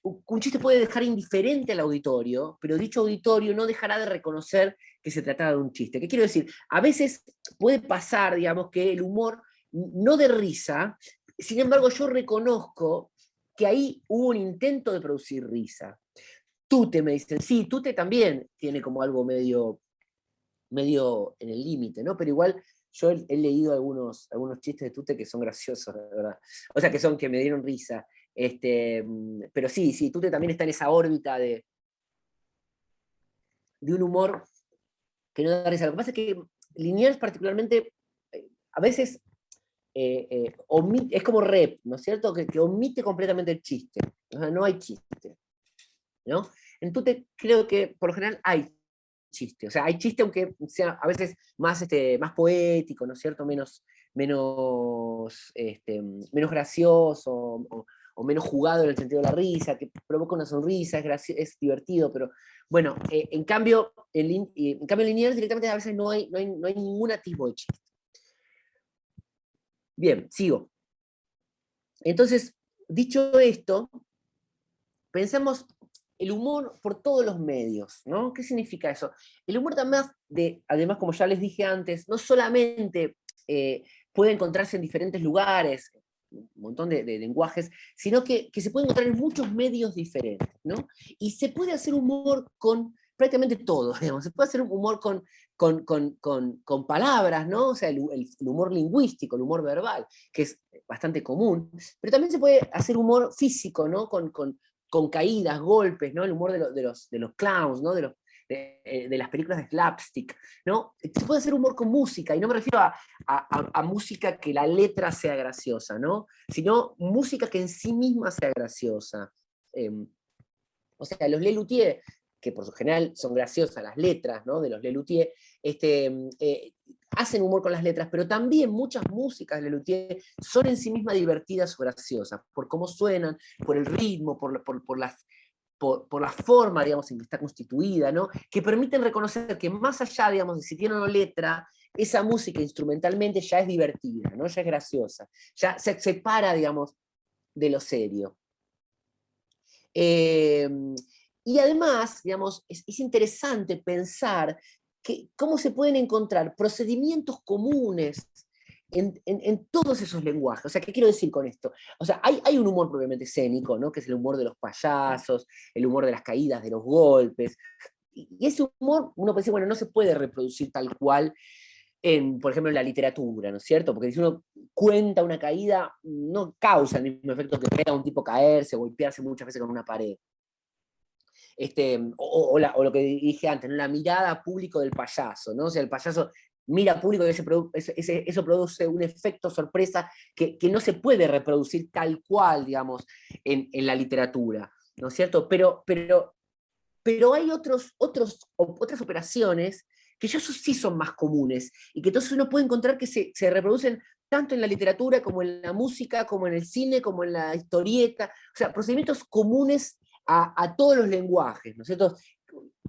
S1: un chiste puede dejar indiferente al auditorio, pero dicho auditorio no dejará de reconocer que se trataba de un chiste. ¿Qué quiero decir? A veces puede pasar, digamos, que el humor no de risa, sin embargo yo reconozco que ahí hubo un intento de producir risa. Tute, me dicen, sí, Tute también tiene como algo medio en el límite, ¿no? Pero igual yo he leído algunos chistes de Tute que son graciosos, la verdad. O sea, que me dieron risa. Pero sí, Tute también está en esa órbita de un humor que no da risa. Lo que pasa es que Liniers particularmente, a veces es como Rep, ¿no es cierto? Que omite completamente el chiste. O sea, no hay chiste, ¿no? En Tute creo que por lo general hay chiste. O sea, hay chiste aunque sea a veces más poético, ¿no es cierto? menos gracioso, o menos jugado en el sentido de la risa, que provoca una sonrisa, es divertido, pero bueno, en cambio, en Liniers directamente a veces no hay ningún atisbo de chiste. Bien, sigo. Entonces, dicho esto, pensemos el humor por todos los medios, ¿no? ¿Qué significa eso? El humor además, como ya les dije antes, no solamente puede encontrarse en diferentes lugares, un montón de lenguajes, sino que se puede encontrar en muchos medios diferentes, ¿no? Y se puede hacer humor con prácticamente todo, digamos. Se puede hacer humor con palabras, ¿no? O sea, el humor lingüístico, el humor verbal, que es bastante común, pero también se puede hacer humor físico, ¿no? Con caídas, golpes, ¿no? El humor de los clowns, ¿no? De las películas de slapstick, ¿no? Se puede hacer humor con música, y no me refiero a música que la letra sea graciosa, ¿no? Sino música que en sí misma sea graciosa. O sea, los Lelutier, que por su general son graciosas las letras, ¿no? De los Lelutier, hacen humor con las letras, pero también muchas músicas de Lelutier son en sí mismas divertidas o graciosas, por cómo suenan, por el ritmo, por la forma, digamos, en que está constituida, ¿no? Que permiten reconocer que más allá, digamos, de si tiene o no letra, esa música instrumentalmente ya es divertida, ¿no? Ya es graciosa, ya se separa, digamos, de lo serio. Y además, digamos, es interesante pensar cómo se pueden encontrar procedimientos comunes en todos esos lenguajes. O sea, ¿qué quiero decir con esto? O sea, hay un humor propiamente escénico, ¿no? Que es el humor de los payasos, el humor de las caídas, de los golpes. Y ese humor, uno puede decir, bueno, no se puede reproducir tal cual por ejemplo, en la literatura, ¿no es cierto? Porque si uno cuenta una caída, no causa el mismo efecto que ver a un tipo caerse, golpearse muchas veces con una pared. O lo que dije antes, ¿no? La mirada público del payaso, ¿no? O sea, el payaso mira público y eso produce un efecto sorpresa que no se puede reproducir tal cual, digamos, en la literatura, ¿no es cierto? Pero hay otras operaciones que ya sí son más comunes, y que entonces uno puede encontrar que se reproducen tanto en la literatura, como en la música, como en el cine, como en la historieta, o sea, procedimientos comunes a todos los lenguajes, ¿no es cierto?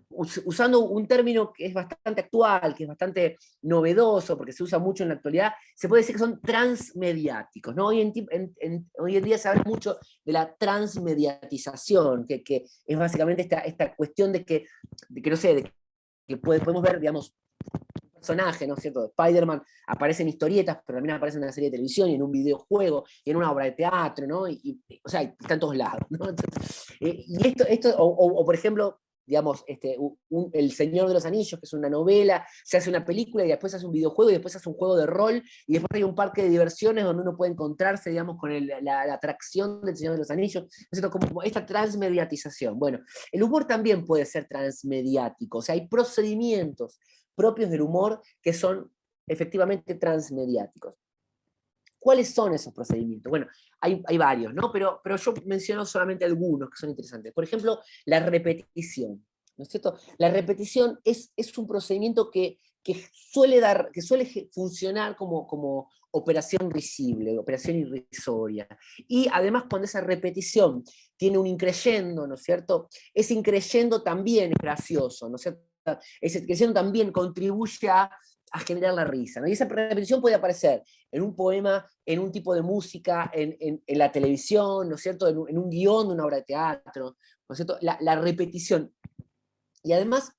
S1: Usando un término que es bastante actual, que es bastante novedoso, porque se usa mucho en la actualidad, se puede decir que son transmediáticos, ¿no? Hoy en día se habla mucho de la transmediatización, que es básicamente esta cuestión de que no sé, de que podemos ver, digamos, un personaje, ¿no es cierto? Spider-Man aparece en historietas, pero también aparece en una serie de televisión y en un videojuego y en una obra de teatro, ¿no? O sea, está en todos lados, ¿no? Entonces, y o por ejemplo, digamos, El Señor de los Anillos, que es una novela, se hace una película y después se hace un videojuego y después se hace un juego de rol y después hay un parque de diversiones donde uno puede encontrarse, digamos, con la atracción del Señor de los Anillos, ¿no es cierto? Como esta transmediatización. Bueno, el humor también puede ser transmediático, o sea, hay procedimientos propios del humor que son efectivamente transmediáticos. ¿Cuáles son esos procedimientos? Bueno, hay varios, ¿no? Pero yo menciono solamente algunos que son interesantes. Por ejemplo, la repetición, ¿no es cierto? La repetición es un procedimiento que suele funcionar como operación risible, operación irrisoria. Y además, cuando esa repetición tiene un increyendo, ¿no es cierto? Ese increyendo también es gracioso, ¿no es cierto? Ese increyendo también contribuye a generar la risa, ¿no? Y esa repetición puede aparecer en un poema, en un tipo de música, en la televisión, ¿no es cierto? En un guión de una obra de teatro, ¿no es cierto? La repetición. Y además,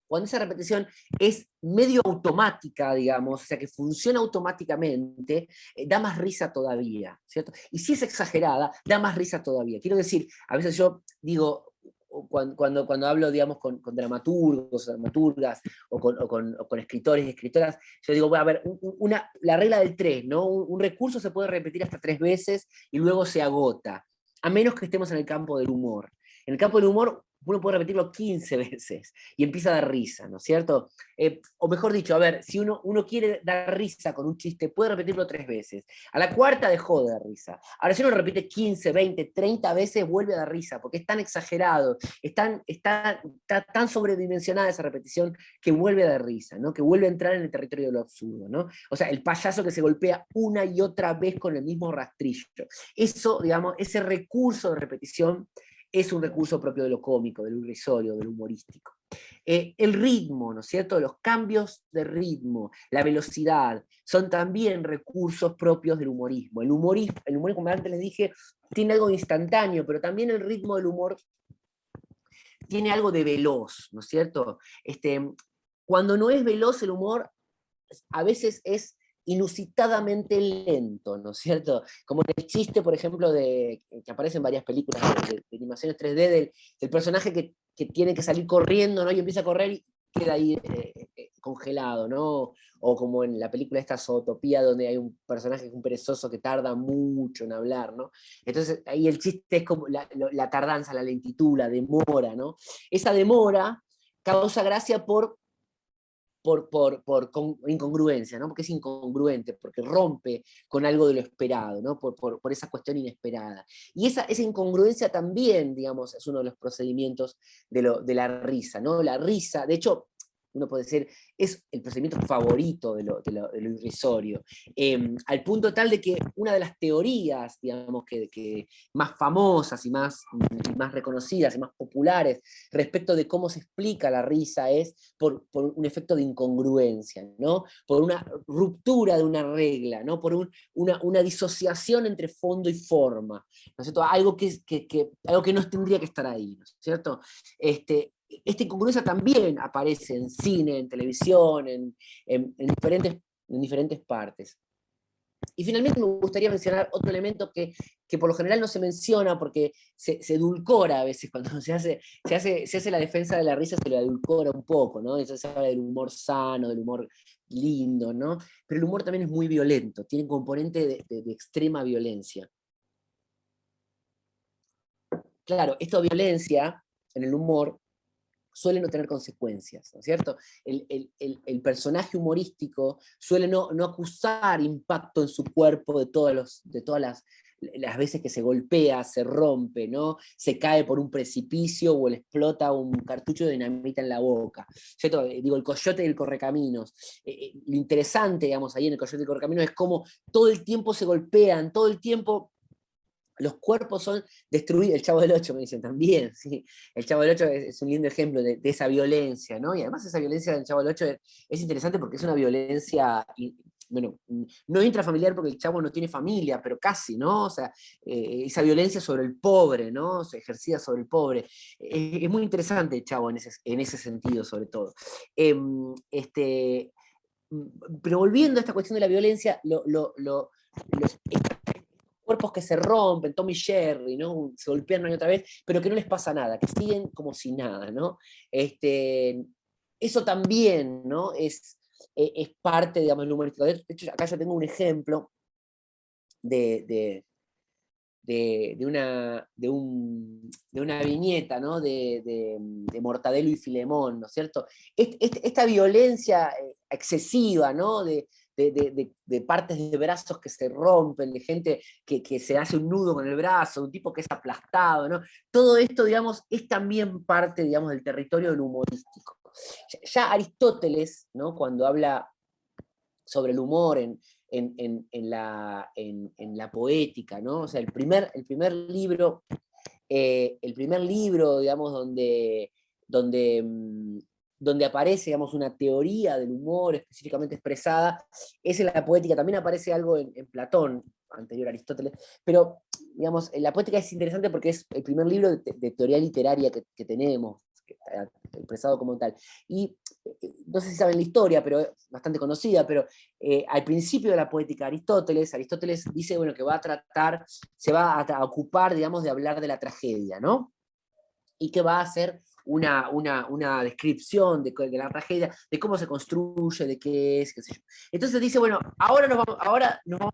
S1: cuando esa repetición es medio automática, digamos, o sea, que funciona automáticamente, da más risa todavía, ¿cierto? Y si es exagerada, da más risa todavía. Quiero decir, a veces yo digo, cuando hablo, digamos, con dramaturgos, dramaturgas, o con escritores y escritoras, yo digo, bueno, a ver, la regla del 3, ¿no? Un recurso se puede repetir hasta 3 veces y luego se agota, a menos que estemos en el campo del humor. En el campo del humor uno puede repetirlo 15 veces y empieza a dar risa, ¿no es cierto? O mejor dicho, a ver, si uno quiere dar risa con un chiste, puede repetirlo 3 veces. A la cuarta dejó de dar risa. Ahora, si uno lo repite 15, 20, 30 veces, vuelve a dar risa, porque es tan exagerado, está tan sobredimensionada esa repetición que vuelve a dar risa, ¿no? Que vuelve a entrar en el territorio de lo absurdo, ¿no? O sea, el payaso que se golpea una y otra vez con el mismo rastrillo. Eso, digamos, ese recurso de repetición es un recurso propio de lo cómico, del irrisorio, del humorístico. El ritmo, ¿no es cierto? Los cambios de ritmo, la velocidad, son también recursos propios del humorismo. El humor, como antes les dije, tiene algo instantáneo, pero también el ritmo del humor tiene algo de veloz, ¿no es cierto? Cuando no es veloz el humor, a veces es inusitadamente lento, ¿no es cierto? Como en el chiste, por ejemplo, que aparece en varias películas de animaciones 3D, del personaje que tiene que salir corriendo, ¿no? Y empieza a correr y queda ahí congelado, ¿no? O como en la película esta Zootopía, donde hay un personaje que es un perezoso que tarda mucho en hablar, ¿no? Entonces ahí el chiste es como la tardanza, la lentitud, la demora, ¿no? Esa demora causa gracia por incongruencia, ¿no? Porque es incongruente, porque rompe con algo de lo esperado, ¿no? Por esa cuestión inesperada. Y esa incongruencia también, digamos, es uno de los procedimientos de la risa, ¿no? La risa, de hecho, uno puede decir, es el procedimiento favorito de lo irrisorio, al punto tal de que una de las teorías, digamos, que más famosas y más reconocidas y más populares respecto de cómo se explica la risa es por un efecto de incongruencia, ¿no? Por una ruptura de una regla, ¿no? Por una disociación entre fondo y forma, ¿no es cierto? Algo que no tendría que estar ahí, ¿no es cierto? Esta incongruencia también aparece en cine, en televisión, en diferentes partes. Y finalmente me gustaría mencionar otro elemento que por lo general no se menciona porque se edulcora a veces cuando se hace la defensa de la risa, se lo edulcora un poco, ¿no? Entonces se habla del humor sano, del humor lindo, ¿no? Pero el humor también es muy violento, tiene un componente de extrema violencia. Claro, esta violencia en el humor suele no tener consecuencias, ¿no es cierto? El personaje humorístico suele no acusar impacto en su cuerpo de todas las veces que se golpea, se rompe, ¿no? Se cae por un precipicio o le explota un cartucho de dinamita en la boca, ¿cierto? Digo, el coyote y el correcaminos. Lo interesante, digamos, ahí en el coyote y el correcaminos es cómo todo el tiempo se golpean, todo el tiempo los cuerpos son destruidos. El Chavo del Ocho me dicen también, ¿sí? El Chavo del Ocho es un lindo ejemplo de esa violencia, ¿no? Y además esa violencia del Chavo del Ocho es interesante porque es una violencia, bueno, no intrafamiliar porque el Chavo no tiene familia, pero casi, ¿no? O sea, esa violencia sobre el pobre, ¿no? Se ejercida sobre el pobre. Es muy interesante el Chavo en ese sentido, sobre todo. Pero volviendo a esta cuestión de la violencia, cuerpos que se rompen, Tom y Jerry, ¿no? Se golpean una y otra vez, pero que no les pasa nada, que siguen como si nada, ¿no? Eso también, ¿no? Es parte, digamos, del humorístico. De hecho, acá yo tengo un ejemplo de una viñeta, ¿no? De Mortadelo y Filemón, ¿no es cierto? Esta violencia excesiva, ¿no? De partes de brazos que se rompen, de gente que se hace un nudo con el brazo, un tipo que es aplastado, ¿no? Todo esto, digamos, es también parte, digamos, del territorio del humorístico. Ya Aristóteles, ¿no? Cuando habla sobre el humor en la poética, ¿no? O sea, el primer libro, digamos, donde aparece, digamos, una teoría del humor específicamente expresada, es en la poética. También aparece algo en Platón, anterior a Aristóteles, pero, digamos, la poética es interesante porque es el primer libro de teoría literaria que tenemos, expresado como tal. Y no sé si saben la historia, pero es bastante conocida, pero al principio de la poética de Aristóteles dice, bueno, que se va a ocupar, digamos, de hablar de la tragedia, ¿no? Y que va a hacer una descripción de la tragedia, de cómo se construye, de qué es, qué sé yo. Entonces dice, bueno, ahora nos vamos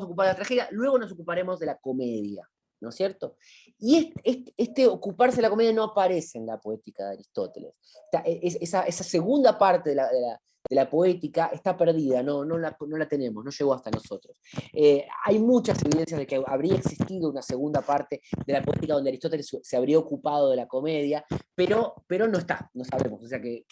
S1: a ocupar de la tragedia, luego nos ocuparemos de la comedia. ¿no es cierto? Y este ocuparse de la comedia no aparece en la poética de Aristóteles. Esa segunda parte de la poética está perdida, no la tenemos, no llegó hasta nosotros. Hay muchas evidencias de que habría existido una segunda parte de la poética donde Aristóteles se habría ocupado de la comedia, pero no está, no sabemos. O sea que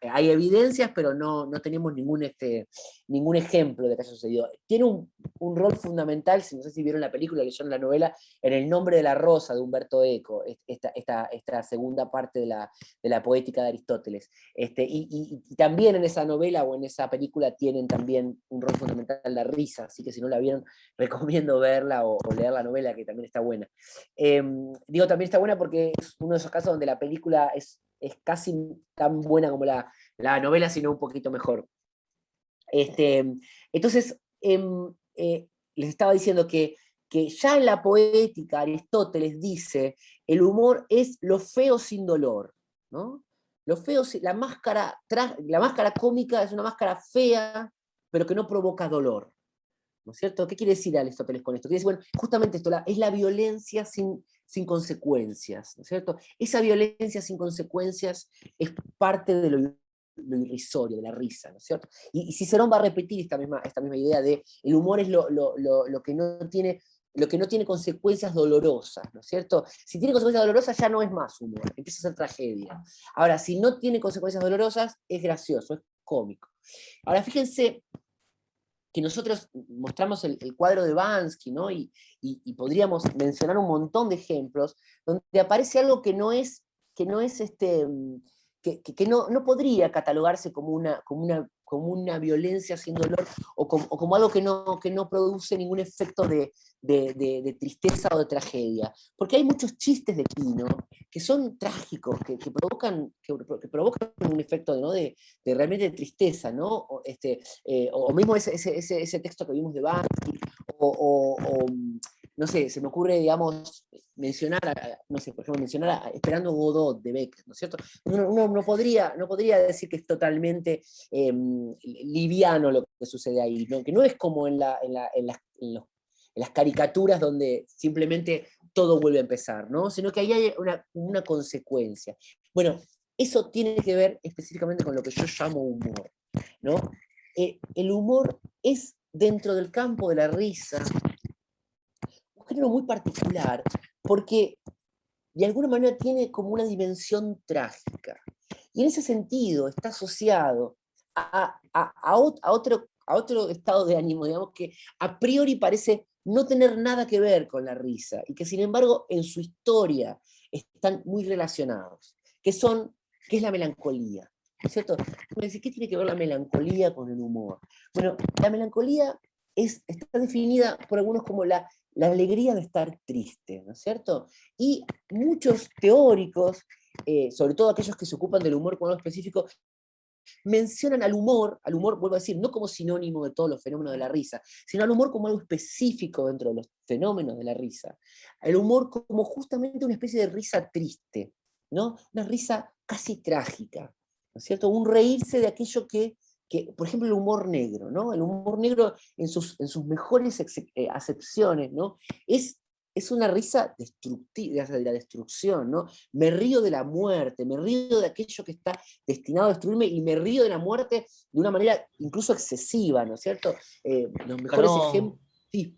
S1: hay evidencias, pero no tenemos ningún ejemplo de que haya sucedido. Tiene un rol fundamental, no sé si vieron la película, leyeron la novela, en El nombre de la rosa de Humberto Eco, esta segunda parte de la poética de Aristóteles. Y también en esa novela o en esa película tienen también un rol fundamental la risa, así que si no la vieron, recomiendo verla o leer la novela, que también está buena. Digo, también está buena porque es uno de esos casos donde la película es casi tan buena como la novela, sino un poquito mejor. Entonces, les estaba diciendo que ya en la poética Aristóteles dice, el humor es lo feo sin dolor, ¿no? Lo feo, la máscara cómica es una máscara fea, pero que no provoca dolor, ¿no es cierto? ¿Qué quiere decir Aristóteles con esto? Quiere decir, bueno, justamente esto, es la violencia sin consecuencias, ¿no es cierto? Esa violencia sin consecuencias es parte de lo irrisorio, de la risa, ¿no es cierto? Y Cicerón va a repetir esta misma idea de el humor es lo que no tiene consecuencias dolorosas, ¿no es cierto? Si tiene consecuencias dolorosas ya no es más humor, empieza a ser tragedia. Ahora, si no tiene consecuencias dolorosas, es gracioso, es cómico. Ahora, fíjense que nosotros mostramos el cuadro de Bansky, ¿no? Y podríamos mencionar un montón de ejemplos donde aparece algo que no podría catalogarse como una violencia sin dolor o como algo que no produce ningún efecto de tristeza o de tragedia. Porque hay muchos chistes de Quino que son trágicos, que provocan un efecto, ¿no? de realmente de tristeza, ¿no? O mismo ese texto que vimos de Bansky, o no sé, se me ocurre, digamos, por ejemplo, mencionar a Esperando Godot de Beckett, ¿no es cierto? Uno no podría decir que es totalmente liviano lo que sucede ahí, ¿no? Que no es como en las caricaturas donde simplemente todo vuelve a empezar, ¿no? Sino que ahí hay una consecuencia. Bueno, eso tiene que ver específicamente con lo que yo llamo humor, ¿no? El humor es, dentro del campo de la risa, un género muy particular, porque de alguna manera tiene como una dimensión trágica. Y en ese sentido está asociado a otro estado de ánimo, digamos, que a priori parece no tener nada que ver con la risa, y que sin embargo en su historia están muy relacionados, que es la melancolía. ¿No es cierto? Me dice, ¿qué tiene que ver la melancolía con el humor? Bueno, la melancolía está definida por algunos como la alegría de estar triste, ¿no es cierto? Y muchos teóricos, sobre todo aquellos que se ocupan del humor como algo específico, mencionan al humor, vuelvo a decir, no como sinónimo de todos los fenómenos de la risa, sino al humor como algo específico dentro de los fenómenos de la risa. El humor como justamente una especie de risa triste, ¿no? Una risa casi trágica, ¿no es cierto? Un reírse de aquello que por ejemplo, el humor negro, ¿no? El humor negro en sus mejores acepciones, ¿no? Es una risa destructiva, de la destrucción, ¿no? Me río de la muerte, me río de aquello que está destinado a destruirme y me río de la muerte de una manera incluso excesiva, ¿no es cierto? Los mejores ejemplos... Sí,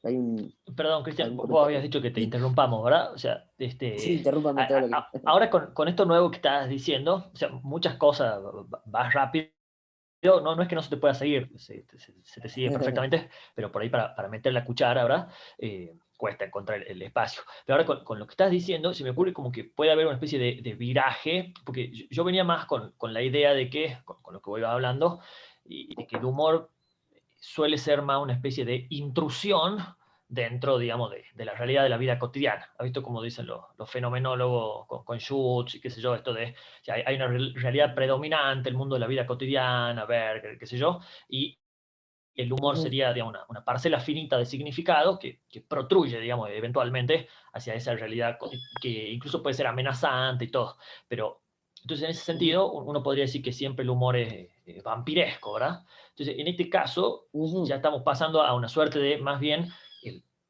S1: hay un...
S2: Perdón, Cristian,
S1: ¿Algún
S2: vos habías
S1: comentario?
S2: dicho que te
S1: Sí,
S2: interrumpamos, ¿verdad? O sea,
S1: sí, interrúmpame todo lo que...
S2: ahora con esto nuevo que estás diciendo, o sea, muchas cosas, vas rápido, no es que no se te pueda seguir, se te sigue perfectamente, pero por ahí para meter la cuchara, ¿verdad? Cuesta encontrar el espacio. Pero ahora con lo que estás diciendo, se me ocurre como que puede haber una especie de viraje, porque yo venía más con la idea de que, con lo que voy hablando, y de que el humor suele ser más una especie de intrusión dentro, digamos, de la realidad de la vida cotidiana. ¿Has visto como dicen los fenomenólogos con Schutz y qué sé yo, esto de, o sea, hay una realidad predominante, el mundo de la vida cotidiana, ver, qué sé yo, y el humor sería, digamos, una parcela finita de significado que protruye, digamos, eventualmente hacia esa realidad que incluso puede ser amenazante y todo. Pero, entonces, en ese sentido, uno podría decir que siempre el humor es vampiresco, ¿verdad? Entonces, en este caso, ya estamos pasando a una suerte de, más bien,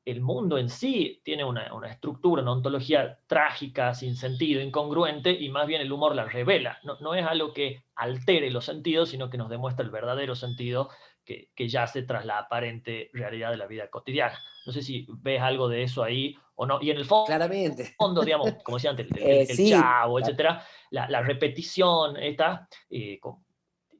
S2: el mundo en sí tiene una estructura, una ontología trágica, sin sentido, incongruente, y más bien el humor la revela. No es algo que altere los sentidos, sino que nos demuestra el verdadero sentido que yace tras la aparente realidad de la vida cotidiana. No sé si ves algo de eso ahí o no. Y en el
S1: Claramente.
S2: fondo, digamos, como decía antes, el
S1: Sí,
S2: Chavo, etcétera, la repetición, esta,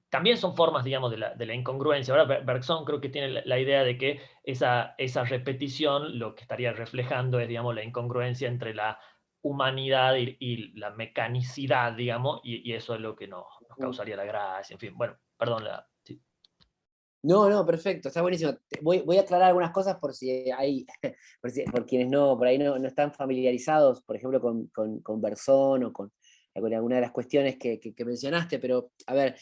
S2: también son formas, digamos, de la incongruencia. Ahora Bergson creo que tiene la idea de que esa repetición lo que estaría reflejando es, digamos, la incongruencia entre la humanidad y la mecanicidad, digamos, y eso es lo que nos causaría la gracia. En fin, bueno, perdón. Sí.
S1: no, no, perfecto, está buenísimo. Voy a aclarar algunas cosas por si hay, por quienes no, por ahí no están familiarizados, por ejemplo, con Bersón o con alguna de las cuestiones que mencionaste, pero a ver,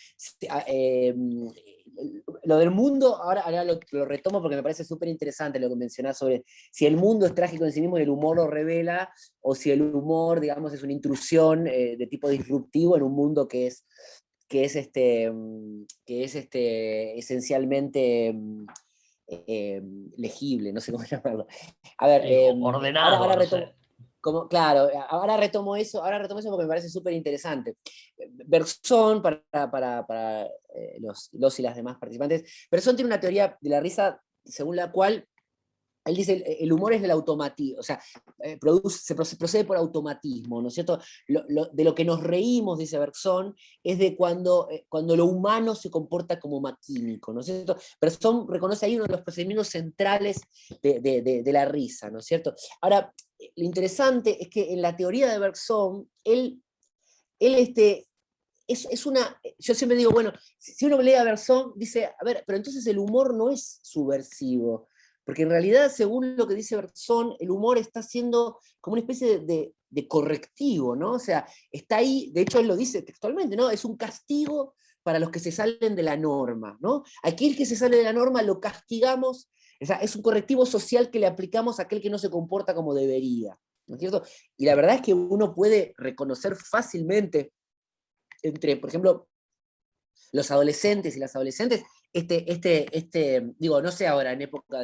S1: lo del mundo, ahora lo retomo porque me parece súper interesante lo que mencionás sobre si el mundo es trágico en sí mismo y el humor lo revela, o si el humor, digamos, es una intrusión de tipo disruptivo en un mundo que es esencialmente legible, no sé cómo llamarlo. A ver,
S2: Ordenado,
S1: ahora
S2: no sé.
S1: retomo, claro, ahora retomo eso porque me parece súper interesante. Bergson, para los y las demás participantes, Bergson tiene una teoría de la risa según la cual él dice, el humor es el automatismo, o sea, procede por automatismo, ¿no es cierto? De lo que nos reímos, dice Bergson, es de cuando lo humano se comporta como maquímico, ¿no es cierto? Bergson reconoce ahí uno de los procedimientos centrales de la risa, ¿no es cierto? Ahora, lo interesante es que en la teoría de Bergson, yo siempre digo, bueno, si uno lee a Bergson, dice, a ver, pero entonces el humor no es subversivo, porque en realidad, según lo que dice Bergson, el humor está siendo como una especie de correctivo, ¿no? O sea, está ahí, de hecho él lo dice textualmente, ¿no? Es un castigo para los que se salen de la norma, ¿no? Aquel que se sale de la norma lo castigamos, o sea, es un correctivo social que le aplicamos a aquel que no se comporta como debería, ¿no es cierto? Y la verdad es que uno puede reconocer fácilmente entre, por ejemplo, los adolescentes y las adolescentes, digo, no sé ahora, en época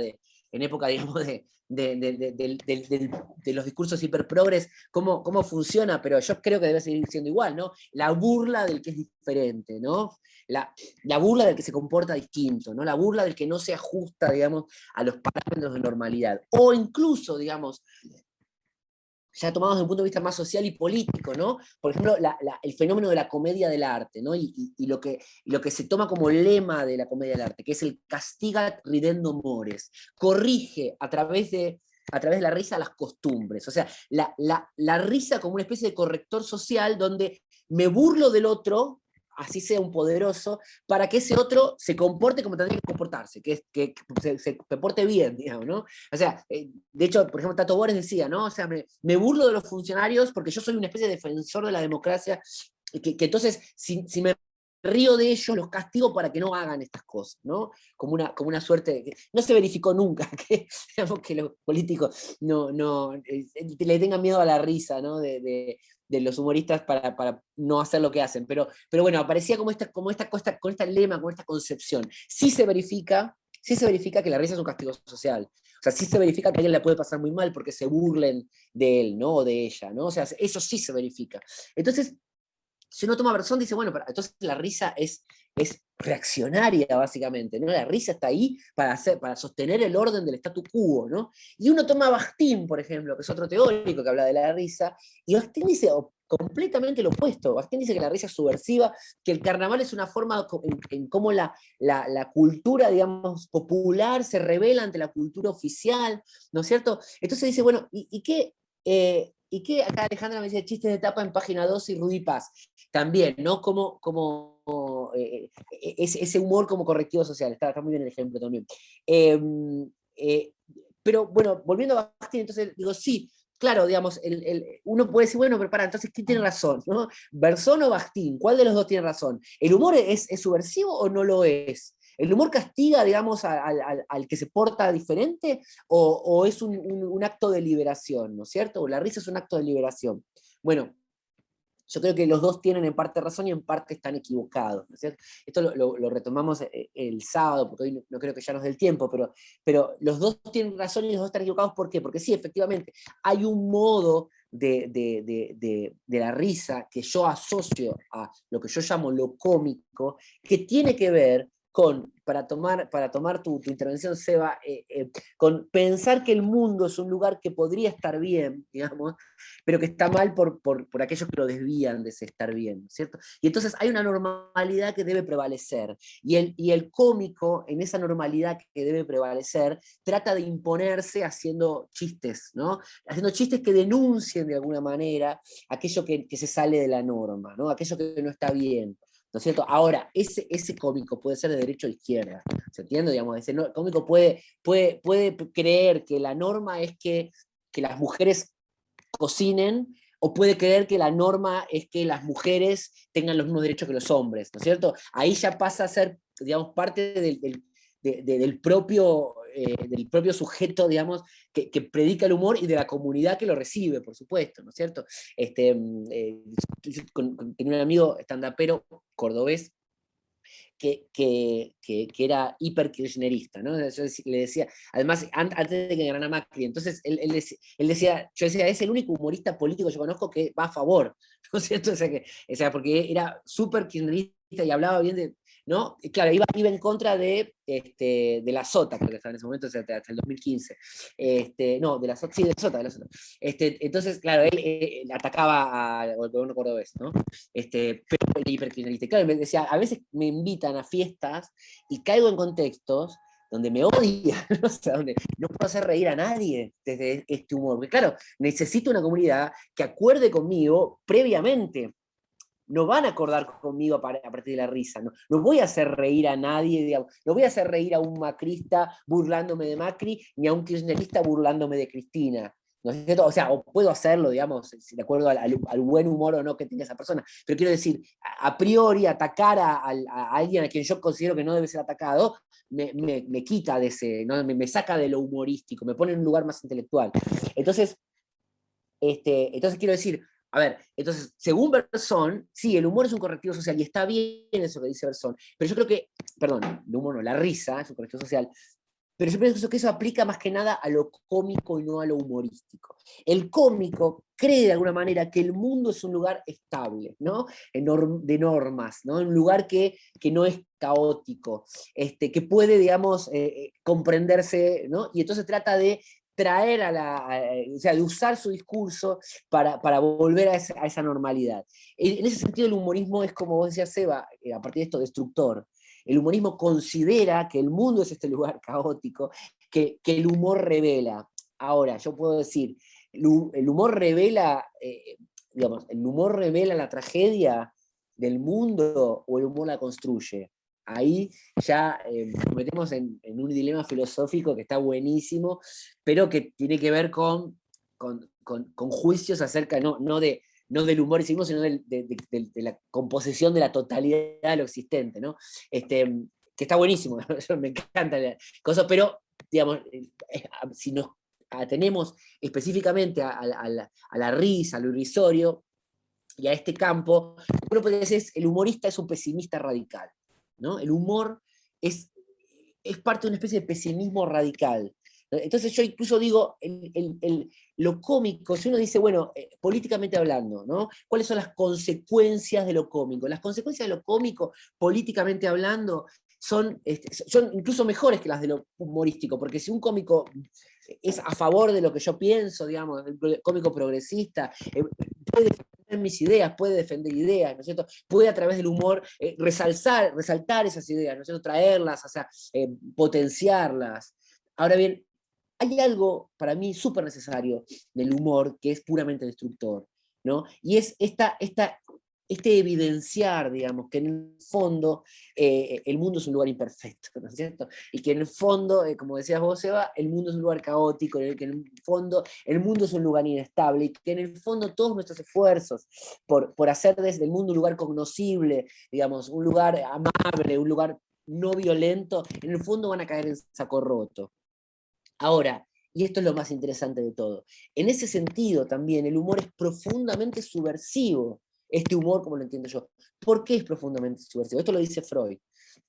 S1: digamos, de los discursos hiperprogres, cómo funciona, pero yo creo que debe seguir siendo igual, ¿no? La burla del que es diferente, ¿no? La burla del que se comporta distinto, ¿no? La burla del que no se ajusta, digamos, a los parámetros de normalidad. O incluso, digamos, ya tomados desde un punto de vista más social y político, ¿no? Por ejemplo, el fenómeno de la comedia del arte, ¿no? Y lo que se toma como lema de la comedia del arte, que es el castigat ridendo mores, corrige a través de la risa las costumbres, o sea, la risa como una especie de corrector social donde me burlo del otro, así sea un poderoso, para que ese otro se comporte como tendría que comportarse, que se porte bien, digamos, ¿no? O sea, de hecho, por ejemplo, Tato Bores decía, ¿no? O sea, me burlo de los funcionarios porque yo soy una especie de defensor de la democracia, que entonces, si me río de ellos, los castigo para que no hagan estas cosas, ¿no? Como una suerte, no se verificó nunca que, digamos, que los políticos le tengan miedo a la risa, ¿no? De los humoristas para no hacer lo que hacen. Pero bueno, aparecía como esta cosa, con esta lema, con esta concepción. Sí se verifica que la risa es un castigo social. O sea, sí se verifica que a alguien le puede pasar muy mal porque se burlen de él, ¿no? O de ella, ¿no? O sea, eso sí se verifica. Entonces, si uno toma Bersón, dice, bueno, pero entonces la risa es reaccionaria, básicamente, ¿no? La risa está ahí para sostener el orden del statu quo, ¿no? Y uno toma a Bakhtin, por ejemplo, que es otro teórico que habla de la risa, y Bakhtin dice completamente lo opuesto. Bakhtin dice que la risa es subversiva, que el carnaval es una forma en cómo la cultura, digamos, popular se revela ante la cultura oficial, ¿no es cierto? Entonces dice, bueno, ¿y qué? Acá Alejandra me decía chistes de tapa en página 2 y Rudy Paz. También, ¿no? Como ese humor como correctivo social. Está muy bien el ejemplo también. Eh, pero bueno, volviendo a Bakhtin, entonces digo, sí, claro, digamos, uno puede decir, bueno, pero para, entonces, ¿quién tiene razón? ¿No? ¿Bersón o Bakhtin? ¿Cuál de los dos tiene razón? ¿El humor es subversivo o no lo es? ¿El humor castiga, digamos, al que se porta diferente o es un acto de liberación, ¿no es cierto? O la risa es un acto de liberación. Bueno, yo creo que los dos tienen en parte razón y en parte están equivocados, ¿no es cierto? Esto lo retomamos el sábado, porque hoy no creo que ya nos dé el tiempo, pero los dos tienen razón y los dos están equivocados. ¿Por qué? Porque sí, efectivamente, hay un modo de la risa que yo asocio a lo que yo llamo lo cómico, que tiene que ver con, para tomar tu intervención, Seba, con pensar que el mundo es un lugar que podría estar bien, digamos, pero que está mal por aquellos que lo desvían de ese estar bien, ¿cierto? Y entonces hay una normalidad que debe prevalecer, y el cómico, en esa normalidad que debe prevalecer, trata de imponerse haciendo chistes, ¿no? Haciendo chistes que denuncien de alguna manera aquello que se sale de la norma, ¿no? Aquello que no está bien. ¿No es cierto? Ahora, ese cómico puede ser de derecha o de izquierda, ¿se entiende? Digamos, ese cómico puede creer que la norma es que las mujeres cocinen, o puede creer que la norma es que las mujeres tengan los mismos derechos que los hombres, ¿no es cierto? Ahí ya pasa a ser, digamos, parte del propio sujeto, digamos, que predica el humor, y de la comunidad que lo recibe, por supuesto, ¿no es cierto? Tenía un amigo estandapero cordobés que era hiper kirchnerista, ¿no? Yo le decía, además, antes de que ganara Macri, entonces él decía, yo decía, es el único humorista político que yo conozco que va a favor, ¿no es cierto? O sea, porque era súper kirchnerista y hablaba bien de, ¿no? Y claro, iba en contra de la Sota, creo que estaba en ese momento, o sea, hasta el 2015. No, de la Sota, sí, de la Sota, de la Sota. Entonces, claro, él atacaba al gobierno cordobés, ¿no? Pero el hiperkirchnerista. Claro, me decía, a veces me invitan a fiestas y caigo en contextos donde me odian, o sea, donde no puedo hacer reír a nadie desde este humor. Porque claro, necesito una comunidad que acuerde conmigo previamente. No van a acordar conmigo a partir de la risa, no voy a hacer reír a nadie, digamos, no voy a hacer reír a un macrista burlándome de Macri, ni a un kirchnerista burlándome de Cristina. ¿No es cierto? O sea, o puedo hacerlo, digamos, de acuerdo al buen humor o no que tenga esa persona, pero quiero decir, a priori, atacar a alguien a quien yo considero que no debe ser atacado, me quita de ese, ¿no? me saca de lo humorístico, me pone en un lugar más intelectual. Entonces, entonces quiero decir, a ver, entonces, según Bersón, sí, el humor es un correctivo social, y está bien eso que dice Bersón, pero yo creo que, perdón, el humor no, la risa es un correctivo social, pero yo pienso que eso aplica más que nada a lo cómico y no a lo humorístico. El cómico cree de alguna manera que el mundo es un lugar estable, ¿no? De normas, ¿no? Un lugar que no es caótico, que puede, digamos, comprenderse, ¿no? Y entonces trata de traer o sea, de usar su discurso para volver a esa normalidad. En ese sentido, el humorismo es, como vos decías, Seba, a partir de esto, destructor. El humorismo considera que el mundo es este lugar caótico, que el humor revela. Ahora, yo puedo decir, el humor revela, digamos, el humor revela la tragedia del mundo, o el humor la construye. Ahí ya nos metemos en un dilema filosófico que está buenísimo, pero que tiene que ver con juicios acerca no del humor en sí mismo, sino de la composición de la totalidad de lo existente, ¿no? Que está buenísimo, me encanta la cosa, pero, digamos, si nos atenemos específicamente a la risa, a lo irrisorio, y a este campo, uno puede decir, el humorista es un pesimista radical, ¿no? El humor es parte de una especie de pesimismo radical. Entonces yo incluso digo, lo cómico, si uno dice, bueno, políticamente hablando, ¿no? ¿Cuáles son las consecuencias de lo cómico? Las consecuencias de lo cómico, políticamente hablando, son incluso mejores que las de lo humorístico, porque si un cómico es a favor de lo que yo pienso, digamos, el cómico progresista, puede defender mis ideas, puede defender ideas, ¿no es cierto? Puede a través del humor resaltar esas ideas, ¿no es cierto? Traerlas, o sea, potenciarlas. Ahora bien, hay algo para mí súper necesario del humor que es puramente destructor, ¿no? Y es este evidenciar, digamos, que en el fondo el mundo es un lugar imperfecto, ¿no es cierto? Y que en el fondo, como decías vos, Eva, el mundo es un lugar caótico, que en el fondo el mundo es un lugar inestable, y que en el fondo todos nuestros esfuerzos por hacer desde el mundo un lugar cognoscible, digamos, un lugar amable, un lugar no violento, en el fondo van a caer en saco roto. Ahora, y esto es lo más interesante de todo, en ese sentido también el humor es profundamente subversivo. este humor como lo entiendo yo. ¿Por qué es profundamente subversivo? Esto lo dice Freud.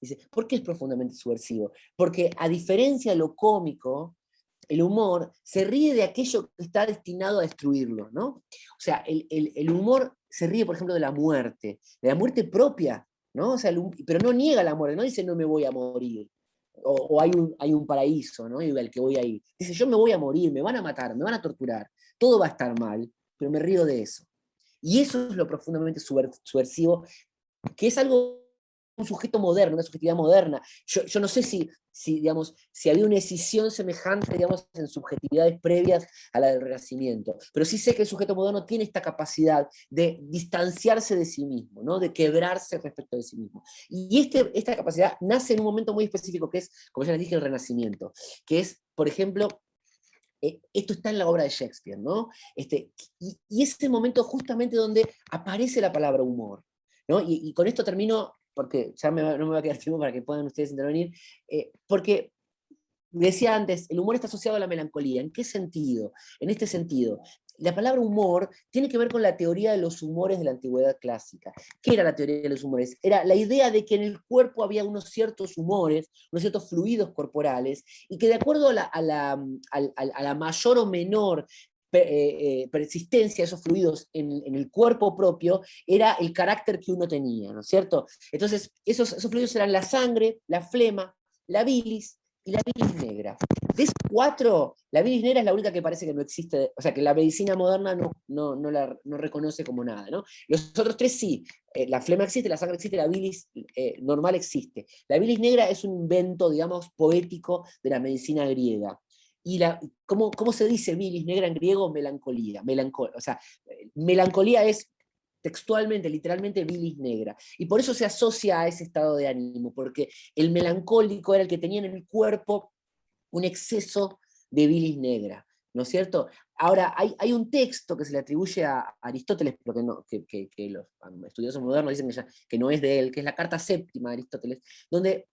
S1: Dice, ¿por qué es profundamente subversivo? Porque a diferencia de lo cómico, el humor se ríe de aquello que está destinado a destruirlo, ¿no? O sea, el humor se ríe, por ejemplo, de la muerte propia, ¿no? O sea, pero no niega la muerte, no dice no me voy a morir, o hay un paraíso, ¿no? Y al que voy a ir. Dice, yo me voy a morir, me van a matar, me van a torturar, todo va a estar mal, pero me río de eso. Y eso es lo profundamente subversivo, que es algo, un sujeto moderno, una subjetividad moderna. Yo no sé digamos, si había una escisión semejante, digamos, en subjetividades previas a la del Renacimiento, pero sí sé que el sujeto moderno tiene esta capacidad de distanciarse de sí mismo, ¿no? De quebrarse respecto de sí mismo. Y esta capacidad nace en un momento muy específico, que es, como ya les dije, el Renacimiento, que es, por ejemplo, esto está en la obra de Shakespeare, ¿no? Y ese momento justamente donde aparece la palabra humor, ¿no? Y con esto termino, porque ya no me va a quedar tiempo para que puedan ustedes intervenir, porque decía antes, el humor está asociado a la melancolía. ¿En qué sentido? En este sentido, la palabra humor tiene que ver con la teoría de los humores de la antigüedad clásica. ¿Qué era la teoría de los humores? Era la idea de que en el cuerpo había unos ciertos humores, unos ciertos fluidos corporales, y que de acuerdo a la mayor o menor persistencia de esos fluidos en el cuerpo propio, era el carácter que uno tenía, ¿no es cierto? Entonces, esos fluidos eran la sangre, la flema, la bilis y la bilis negra. De esos cuatro, la bilis negra es la única que parece que no existe, o sea, que la medicina moderna no reconoce como nada, ¿no? Los otros tres sí, la flema existe, la sangre existe, la bilis normal existe. La bilis negra es un invento, digamos, poético de la medicina griega. Y ¿cómo se dice bilis negra en griego? Melancolía. O sea, melancolía es textualmente, literalmente, bilis negra. Y por eso se asocia a ese estado de ánimo, porque el melancólico era el que tenía en el cuerpo un exceso de bilis negra, ¿no es cierto? Ahora, hay un texto que se le atribuye a Aristóteles, pero que los estudiosos modernos dicen que no es de él, que es la Carta Séptima de Aristóteles, donde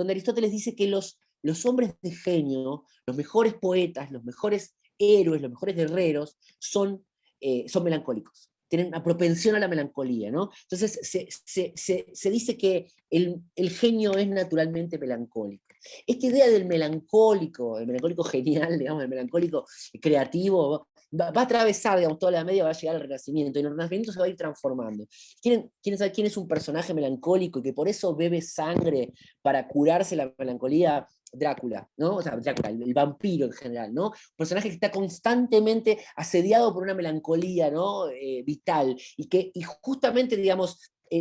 S1: Aristóteles dice que los hombres de genio, los mejores poetas, los mejores héroes, los mejores guerreros, son melancólicos, tienen una propensión a la melancolía, ¿no? Entonces se dice que el genio es naturalmente melancólico. Esta idea del melancólico, el melancólico genial, digamos, el melancólico creativo, va a atravesar, digamos, toda la Edad Media, va a llegar al Renacimiento, y el Renacimiento se va a ir transformando. ¿Quieren saber quién es un personaje melancólico y que por eso bebe sangre para curarse la melancolía? Drácula, ¿no? O sea, Drácula, el vampiro en general, ¿no? Un personaje que está constantemente asediado por una melancolía, ¿no? Vital, y justamente, digamos,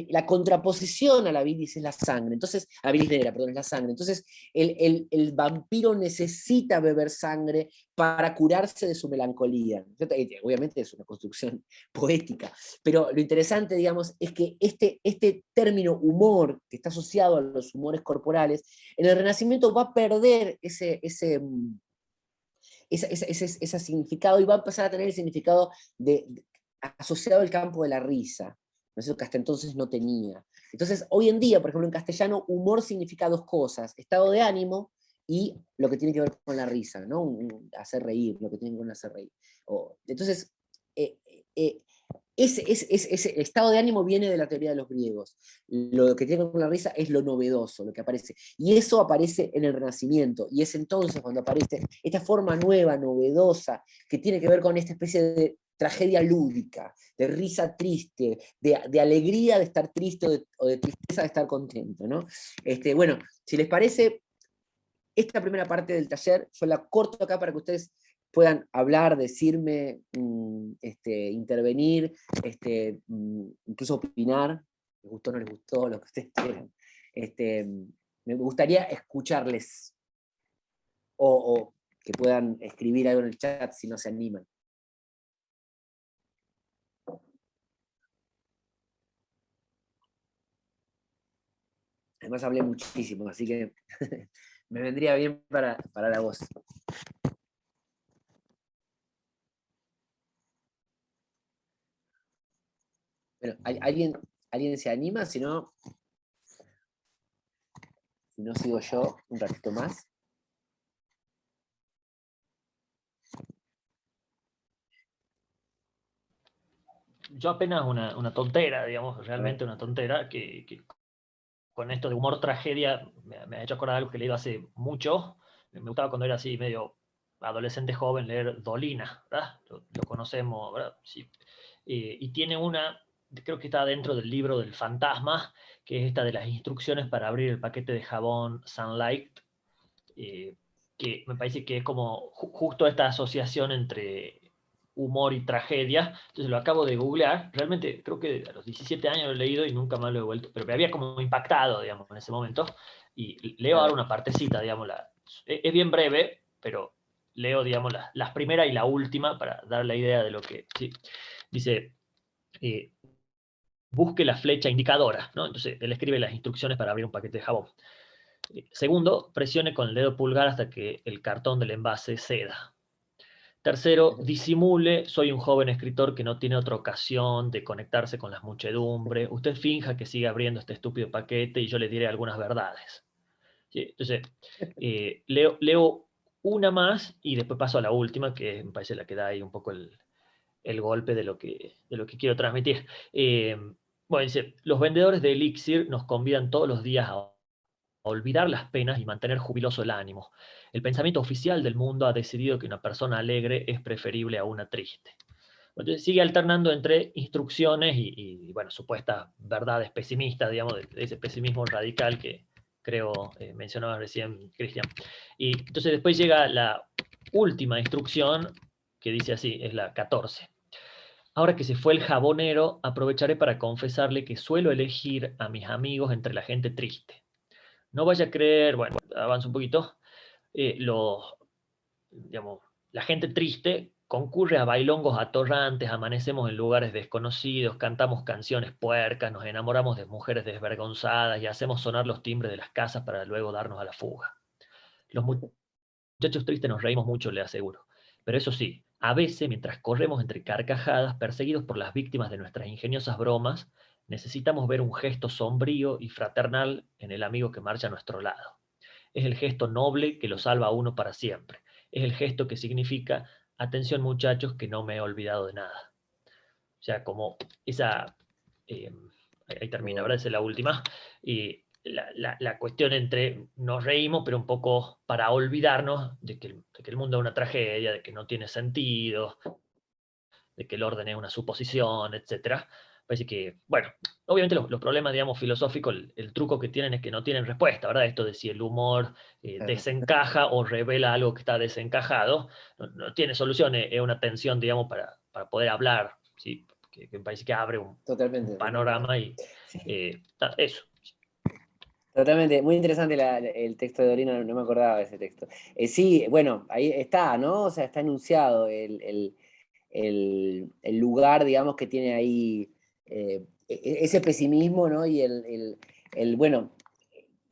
S1: la contraposición a la bilis es la sangre, entonces, a la bilis negra, perdón, es la sangre. Entonces, el vampiro necesita beber sangre para curarse de su melancolía. Obviamente es una construcción poética, pero lo interesante, digamos, es que este término humor, que está asociado a los humores corporales, en el Renacimiento va a perder ese significado y va a empezar a tener el significado asociado al campo de la risa, ¿no es cierto? Que hasta entonces no tenía. Entonces, hoy en día, por ejemplo, en castellano, humor significa dos cosas: estado de ánimo y lo que tiene que ver con la risa, ¿no? Hacer reír, lo que tiene que ver con hacer reír. Entonces, ese estado de ánimo viene de la teoría de los griegos. Lo que tiene que ver con la risa es lo novedoso, lo que aparece. Y eso aparece en el Renacimiento. Y es entonces cuando aparece esta forma nueva, novedosa, que tiene que ver con esta especie de tragedia lúdica, de risa triste, de alegría de estar triste o de tristeza de estar contento, ¿no? Bueno, si les parece, esta primera parte del taller yo la corto acá para que ustedes puedan hablar, decirme, intervenir, incluso opinar, les gustó o no les gustó, lo que ustedes quieran. Me gustaría escucharles, o que puedan escribir algo en el chat si no se animan. Además hablé muchísimo, así que me vendría bien para la voz. Bueno, ¿alguien se anima? Si no sigo yo un ratito más.
S2: yo apenas una tontera, digamos, realmente una tontera, que con esto de humor tragedia me ha hecho acordar algo que he leído hace mucho. Me gustaba cuando era así medio adolescente joven leer Dolina, ¿verdad? Lo conocemos, ¿verdad? Sí. Y tiene una, creo que está dentro del libro del fantasma, que es esta de las instrucciones para abrir el paquete de jabón Sunlight, que me parece que es como justo esta asociación entre humor y tragedia. Entonces lo acabo de googlear. Realmente creo que a los 17 años lo he leído y nunca más lo he vuelto, pero me había como impactado, digamos, en ese momento. Y leo ahora una partecita, digamos, es bien breve, pero leo, digamos, las primeras y la última para dar la idea de lo que... Sí. Dice, busque la flecha indicadora, ¿no? Entonces él escribe las instrucciones para abrir un paquete de jabón. Segundo, presione con el dedo pulgar hasta que el cartón del envase ceda. Tercero, disimule, soy un joven escritor que no tiene otra ocasión de conectarse con las muchedumbres. Usted finja que sigue abriendo este estúpido paquete y yo le diré algunas verdades. ¿Sí? Entonces, leo una más y después paso a la última, que me parece la que da ahí un poco el golpe de lo que quiero transmitir. Bueno, dice, los vendedores de Elixir nos convidan todos los días a olvidar las penas y mantener jubiloso el ánimo. El pensamiento oficial del mundo ha decidido que una persona alegre es preferible a una triste. Entonces sigue alternando entre instrucciones bueno, supuestas verdades pesimistas, digamos, de ese pesimismo radical que creo mencionaba recién Cristian. Y entonces después llega la última instrucción, que dice así, es la 14. Ahora que se fue el jabonero, aprovecharé para confesarle que suelo elegir a mis amigos entre la gente triste. No vaya a creer, bueno, avanza un poquito, digamos, la gente triste concurre a bailongos atorrantes, amanecemos en lugares desconocidos, cantamos canciones puercas, nos enamoramos de mujeres desvergonzadas y hacemos sonar los timbres de las casas para luego darnos a la fuga. Los muchachos tristes nos reímos mucho, le aseguro. Pero eso sí, a veces, mientras corremos entre carcajadas, perseguidos por las víctimas de nuestras ingeniosas bromas, necesitamos ver un gesto sombrío y fraternal en el amigo que marcha a nuestro lado. Es el gesto noble que lo salva a uno para siempre. Es el gesto que significa, atención muchachos, que no me he olvidado de nada. O sea, como esa... eh, ahí termina, ¿verdad? Esa es la última. Y la cuestión entre nos reímos, pero un poco para olvidarnos de que el mundo es una tragedia, de que no tiene sentido, de que el orden es una suposición, etcétera. Parece que, bueno, obviamente los problemas, digamos, filosóficos, el truco que tienen es que no tienen respuesta, ¿verdad? Esto de si el humor desencaja o revela algo que está desencajado, no tiene solución, es una tensión, digamos, para poder hablar, ¿sí? Que me parece que abre un panorama y eso.
S1: Totalmente, muy interesante el texto de Dolina, no me acordaba de ese texto. Sí, bueno, ahí está, ¿no? O sea, está enunciado el lugar, digamos, que tiene ahí ese pesimismo, ¿no? Y bueno,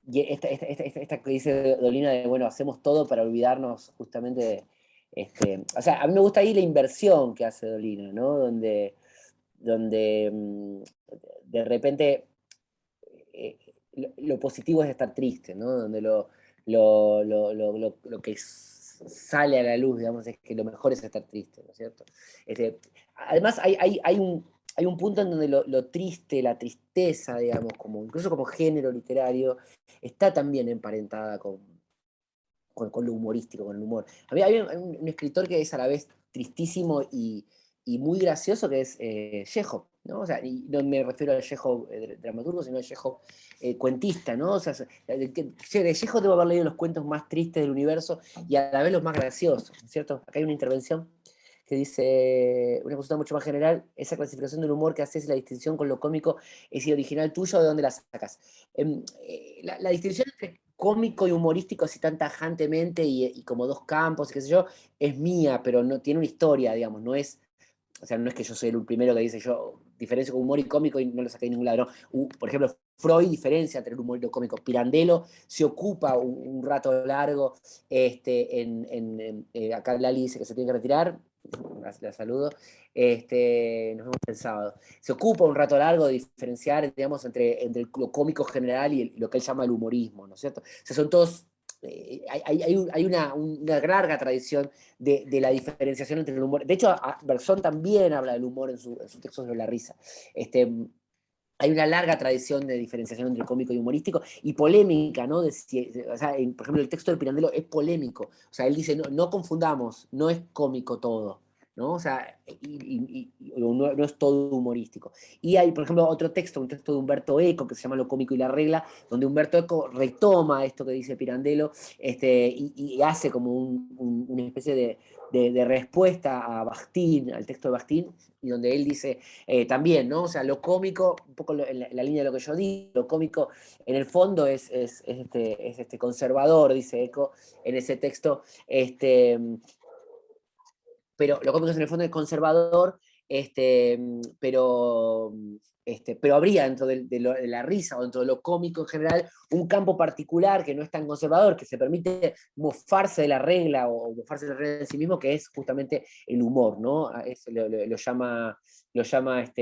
S1: y esta que dice Dolina de, bueno, hacemos todo para olvidarnos justamente o sea, a mí me gusta ahí la inversión que hace Dolina, ¿no? Donde de repente lo positivo es estar triste, ¿no? Donde lo que sale a la luz, digamos, es que lo mejor es estar triste, ¿no es cierto? Además, hay un punto en donde lo triste, la tristeza, digamos, incluso como género literario, está también emparentada con lo humorístico, con el humor. A mí hay un escritor que es a la vez tristísimo y muy gracioso, que es Chekhov, ¿no? O sea, y no me refiero al Chekhov dramaturgo, sino al Chekhov cuentista, ¿no? O sea, de Chekhov debo haber leído los cuentos más tristes del universo y a la vez los más graciosos, ¿cierto? Acá hay una intervención que dice, una consulta mucho más general, esa clasificación del humor que haces, la distinción con lo cómico, ¿es original tuyo o de dónde la sacas? La distinción entre cómico y humorístico así tan tajantemente y como dos campos, qué sé yo, es mía, pero no tiene una historia, digamos, no es, o sea, no es que yo soy el primero que dice yo diferencio con humor y cómico y no lo saqué de ningún lado, no. Por ejemplo, Freud diferencia entre el humor y lo cómico. Pirandello se ocupa un rato largo, acá Lali dice que se tiene que retirar, la saludo, nos vemos el sábado. Se ocupa un rato largo de diferenciar, digamos, entre lo cómico general y lo que él llama el humorismo, ¿no es cierto? O sea, son todos hay una larga tradición de la diferenciación entre el humor. De hecho, Berzón también habla del humor en su texto sobre la risa. Hay una larga tradición de diferenciación entre cómico y humorístico, y polémica, ¿no? O sea, por ejemplo, el texto de Pirandello es polémico. O sea, él dice, no confundamos, no es cómico todo, ¿no? O sea, no es todo humorístico. Y hay, por ejemplo, otro texto, un texto de Umberto Eco, que se llama Lo cómico y la regla, donde Umberto Eco retoma esto que dice Pirandello, y hace como una especie de respuesta a Bakhtin, al texto de Bakhtin, y donde él dice también, ¿no? O sea, lo cómico, un poco en la línea de lo que yo digo, lo cómico en el fondo es conservador, dice Eco en ese texto, pero lo cómico en el fondo es conservador, pero habría dentro de la risa o dentro de lo cómico en general un campo particular que no es tan conservador, que se permite mofarse de la regla o mofarse de la regla en sí mismo, que es justamente el humor, ¿no? Lo llama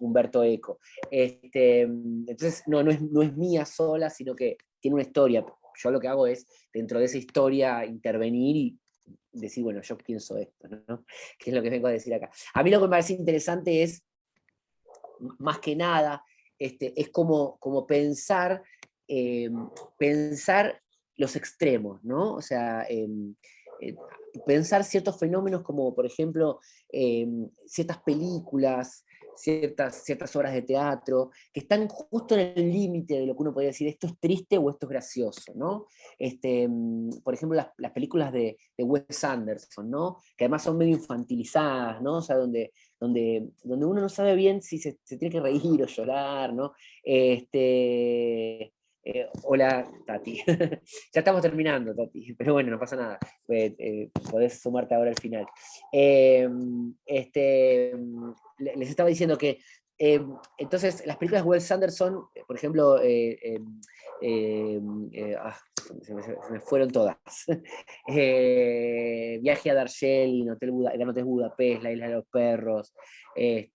S1: Umberto Eco. Entonces no es mía sola, sino que tiene una historia. Yo lo que hago es, dentro de esa historia, intervenir y decir, bueno, yo pienso esto, ¿no? Que es lo que vengo a decir acá. A mí lo que me parece interesante es, más que nada, es como pensar los extremos, ¿no? O sea, pensar ciertos fenómenos como, por ejemplo, ciertas películas, ciertas obras de teatro, que están justo en el límite de lo que uno podría decir, esto es triste o esto es gracioso, ¿no? Por ejemplo, las películas de Wes Anderson, ¿no? Que además son medio infantilizadas, ¿no? O sea, donde uno no sabe bien si se tiene que reír o llorar, ¿no? Hola, Tati. Ya estamos terminando, Tati, pero bueno, no pasa nada. Podés sumarte ahora al final. Les estaba diciendo que entonces las películas de Wes Anderson, por ejemplo, se me fueron todas. Viaje a Darjeeling, Gran Hotel Budapest, La Isla de los Perros. Hay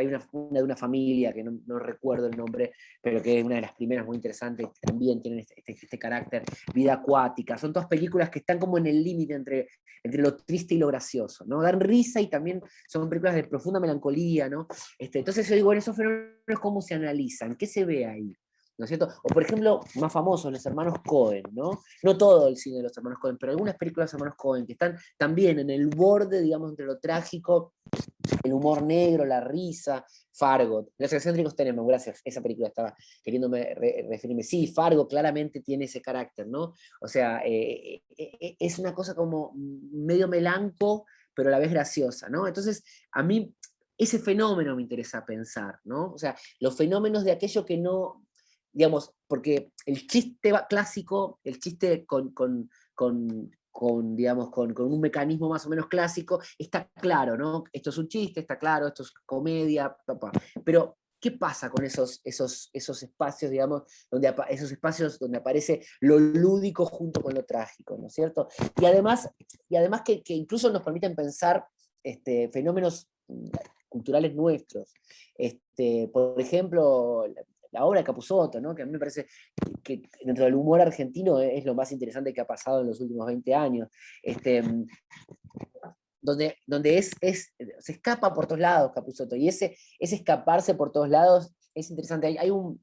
S1: una de una familia que no recuerdo el nombre, pero que es una de las primeras muy interesantes, también tienen este carácter. Vida Acuática, son todas películas que están como en el límite entre lo triste y lo gracioso, ¿no? Dan risa y también son películas de profunda melancolía, ¿no? Entonces yo digo, bueno, esos fenómenos, ¿cómo se analizan? ¿Qué se ve ahí? ¿No es cierto? O por ejemplo, más famosos, los hermanos Coen, ¿no? No todo el cine de los hermanos Coen, pero algunas películas de los hermanos Coen que están también en el borde, digamos, entre lo trágico, el humor negro, la risa. Fargo, Los Excéntricos tenemos, gracias, esa película estaba queriéndome referirme. Sí, Fargo claramente tiene ese carácter, ¿no? O sea, es una cosa como medio melanco, pero a la vez graciosa, ¿no? Entonces, a mí ese fenómeno me interesa pensar, ¿no? O sea, los fenómenos de aquello que no, digamos, porque el chiste clásico, el chiste digamos, con un mecanismo más o menos clásico, está claro, ¿no? Esto es un chiste, está claro, esto es comedia, pero ¿qué pasa con esos espacios, digamos, esos espacios donde aparece lo lúdico junto con lo trágico, ¿no es cierto? Y además que incluso nos permiten pensar fenómenos culturales nuestros. Por ejemplo, la obra de Capusotto, ¿no? Que a mí me parece que dentro del humor argentino es lo más interesante que ha pasado en los últimos 20 años. Donde se escapa por todos lados Capusotto, y ese escaparse por todos lados es interesante. Hay un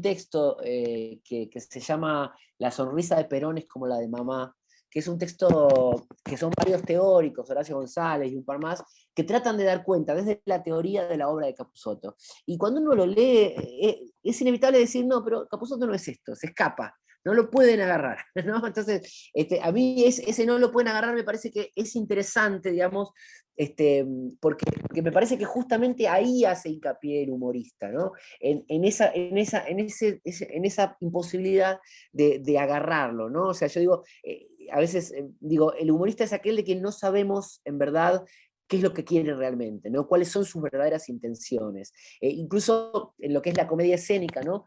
S1: texto que se llama La sonrisa de Perón es como la de mamá, que es un texto que son varios teóricos, Horacio González y un par más, que tratan de dar cuenta desde la teoría de la obra de Capusotto. Y cuando uno lo lee, es inevitable decir, no, pero Capusotto no es esto, se escapa, no lo pueden agarrar, ¿no? Entonces, a mí ese no lo pueden agarrar me parece que es interesante, digamos, porque me parece que justamente ahí hace hincapié el humorista, ¿no? En esa imposibilidad de agarrarlo, ¿no? O sea, yo digo, a veces digo, el humorista es aquel de que no sabemos en verdad qué es lo que quiere realmente, ¿no? Cuáles son sus verdaderas intenciones. Incluso en lo que es la comedia escénica, ¿no?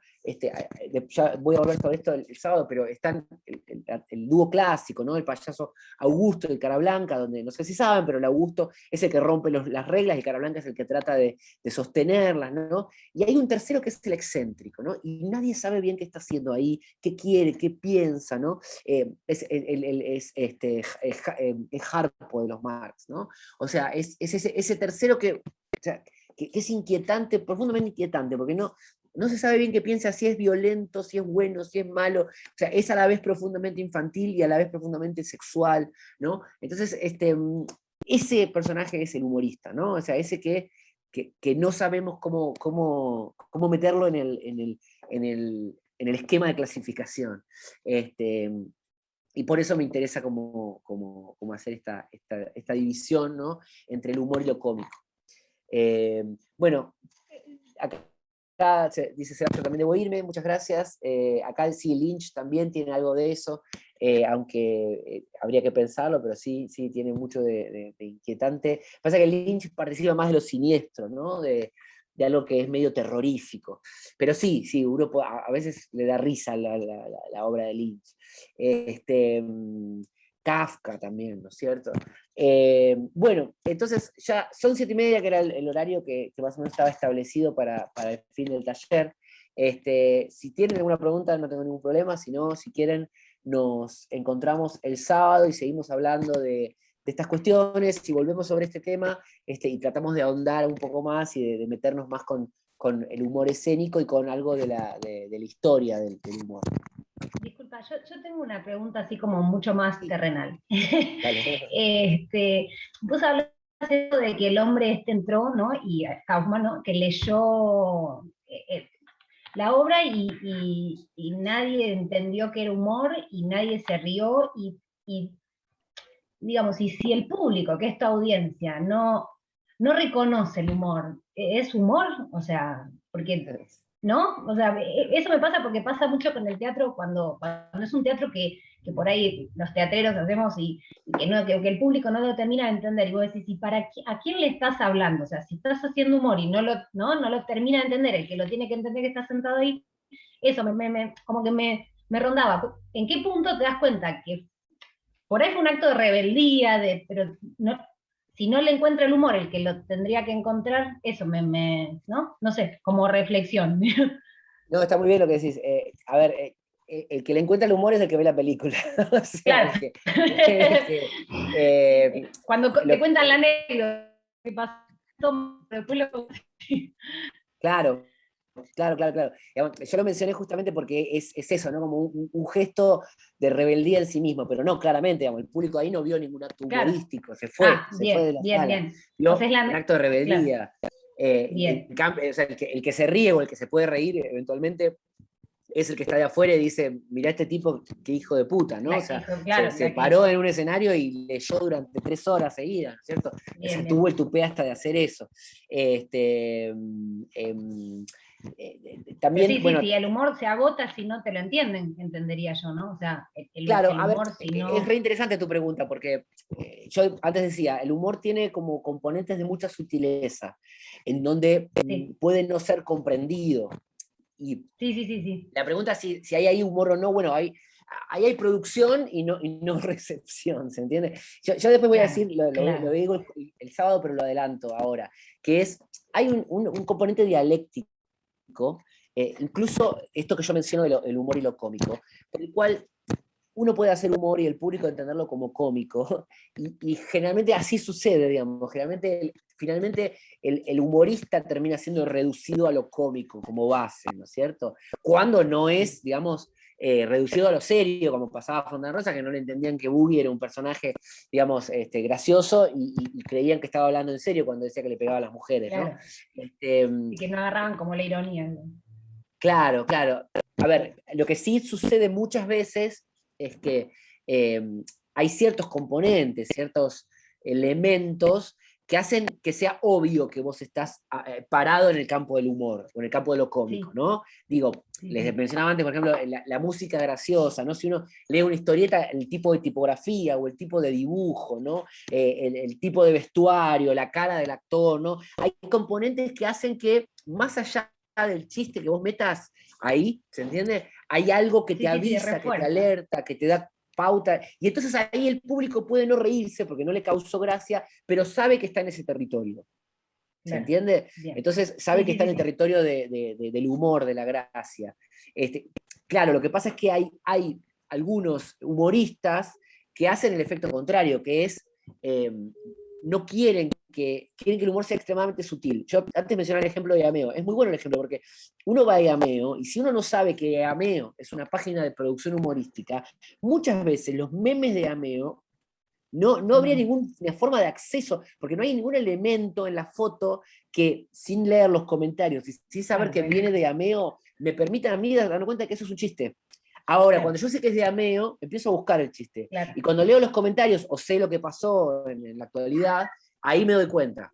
S1: ya voy a volver sobre esto el sábado, pero están el dúo clásico, ¿no? El payaso Augusto y el Carablanca, donde no sé si saben, pero el Augusto es el que rompe las reglas y el Carablanca es el que trata de sostenerlas, ¿no? Y hay un tercero que es el excéntrico, ¿no? Y nadie sabe bien qué está haciendo ahí, qué quiere, qué piensa, ¿no? Es Harpo de los Marx, ¿no? O sea, es ese tercero que, o sea, que es inquietante, profundamente inquietante, porque no se sabe bien qué piensa, si es violento, si es bueno, si es malo, o sea, es a la vez profundamente infantil y a la vez profundamente sexual, ¿no? Entonces, ese personaje es el humorista, ¿no? O sea, ese que no sabemos cómo meterlo en el esquema de clasificación. Y por eso me interesa cómo hacer esta división, ¿no? Entre el humor y lo cómico. Bueno, acá dice Sergio, también debo irme, muchas gracias. Acá sí, Lynch también tiene algo de eso, aunque habría que pensarlo, pero sí tiene mucho de inquietante. Pasa que Lynch participa más de lo siniestro, ¿no? De algo que es medio terrorífico. Pero sí, uno a veces le da risa la obra de Lynch. Kafka también, ¿no es cierto? Bueno, entonces ya son 7:30, que era el horario que más o menos estaba establecido para el fin del taller. Si tienen alguna pregunta no tengo ningún problema, si no, si quieren, nos encontramos el sábado y seguimos hablando de estas cuestiones, y volvemos sobre este tema, y tratamos de ahondar un poco más y de meternos más con el humor escénico y con algo de la historia del humor.
S3: Disculpa, yo tengo una pregunta así como mucho más terrenal.
S1: Dale.
S3: Vos hablas de que el hombre entró, ¿no? Y Kaufman, ¿no? Que leyó la obra y nadie entendió que era humor y nadie se rió y digamos, y si el público, que es tu audiencia, no reconoce el humor, ¿es humor? O sea, porque, ¿no? O sea, eso me pasa porque pasa mucho con el teatro cuando es un teatro que por ahí los teatreros hacemos y que el público no lo termina de entender. Y vos decís, ¿y a quién le estás hablando? O sea, si estás haciendo humor y no lo termina de entender, el que lo tiene que entender que está sentado ahí, eso como que me rondaba. ¿En qué punto te das cuenta que por ahí fue un acto de rebeldía, pero si no le encuentra el humor el que lo tendría que encontrar, eso ¿no? No sé, como reflexión.
S1: No, está muy bien lo que decís. A ver, el que le encuentra el humor es el que ve la película. O sea,
S3: Claro.
S1: eh,
S3: Cuando te cuentan la anécdota que pasó, después lo...
S1: Claro. Digamos, yo lo mencioné justamente porque es eso, ¿no? Como un gesto de rebeldía en sí mismo, pero no, claramente, digamos, el público ahí no vio ningún acto humorístico, se fue de la sala.
S3: Bien.
S1: Vio
S3: O sea,
S1: un acto de rebeldía.
S3: Bien.
S1: O sea, el que se ríe o el que se puede reír eventualmente es el que está de afuera y dice, mirá este tipo, qué hijo de puta, ¿no? O sea, se paró en un escenario y leyó durante 3 horas seguidas, ¿no es cierto? O sea, tuvo el tupé hasta de hacer eso. También,
S3: sí,
S1: bueno,
S3: sí, el humor se agota si no te lo entienden, entendería yo, ¿no? O sea,
S1: claro,
S3: el
S1: a ver,
S3: humor si no...
S1: es re interesante tu pregunta, porque yo antes decía, el humor tiene como componentes de mucha sutileza, en donde puede no ser comprendido. Y
S3: sí.
S1: la pregunta es si hay ahí humor o no, bueno, ahí hay producción y no recepción, ¿se entiende? Yo después voy a decir, lo digo el sábado, pero lo adelanto ahora, que hay un componente dialéctico, incluso esto que yo menciono del humor y lo cómico, por el cual uno puede hacer humor y el público entenderlo como cómico, y generalmente así sucede, digamos, finalmente el humorista termina siendo reducido a lo cómico como base, ¿no es cierto? Cuando no es, digamos, reducido a lo serio, como pasaba a Fontana Rosa, que no le entendían que Boogie era un personaje, digamos, gracioso, y creían que estaba hablando en serio cuando decía que le pegaba a las mujeres,
S3: claro.
S1: ¿no?
S3: Y que no agarraban como la ironía.
S1: Claro. A ver, lo que sí sucede muchas veces es que hay ciertos componentes, ciertos elementos que hacen que sea obvio que vos estás parado en el campo del humor, o en el campo de lo cómico, ¿no? Digo, les mencionaba antes, por ejemplo, la música graciosa, ¿no? Si uno lee una historieta, el tipo de tipografía o el tipo de dibujo, ¿no? El tipo de vestuario, la cara del actor, ¿no? Hay componentes que hacen que, más allá del chiste que vos metas ahí, ¿se entiende? Hay algo que
S3: Sí,
S1: te
S3: sí, sí,
S1: avisa, que te
S3: refuerza.
S1: alerta, que te da pauta, y entonces ahí el público puede no reírse porque no le causó gracia, pero sabe que está en ese territorio. ¿Se
S3: Claro,
S1: entiende?
S3: bien.
S1: Entonces sabe
S3: Sí,
S1: que
S3: sí,
S1: está en
S3: sí,
S1: el
S3: sí.
S1: territorio del humor, de la gracia. Claro, lo que pasa es que hay algunos humoristas que hacen el efecto contrario, que es, no quieren que el humor sea extremadamente sutil. Yo antes mencionaba el ejemplo de Ameo. Es muy bueno el ejemplo, porque uno va a Ameo, y si uno no sabe que Ameo es una página de producción humorística, muchas veces los memes de Ameo no habría ninguna forma de acceso, porque no hay ningún elemento en la foto que, sin leer los comentarios y sin saber que viene de Ameo, me permitan a mí darme cuenta que eso es un chiste. Ahora,
S3: Claro.
S1: cuando yo sé que es de Ameo, empiezo a buscar el chiste.
S3: Claro.
S1: Y cuando leo los comentarios o sé lo que pasó en la actualidad, ahí me doy cuenta.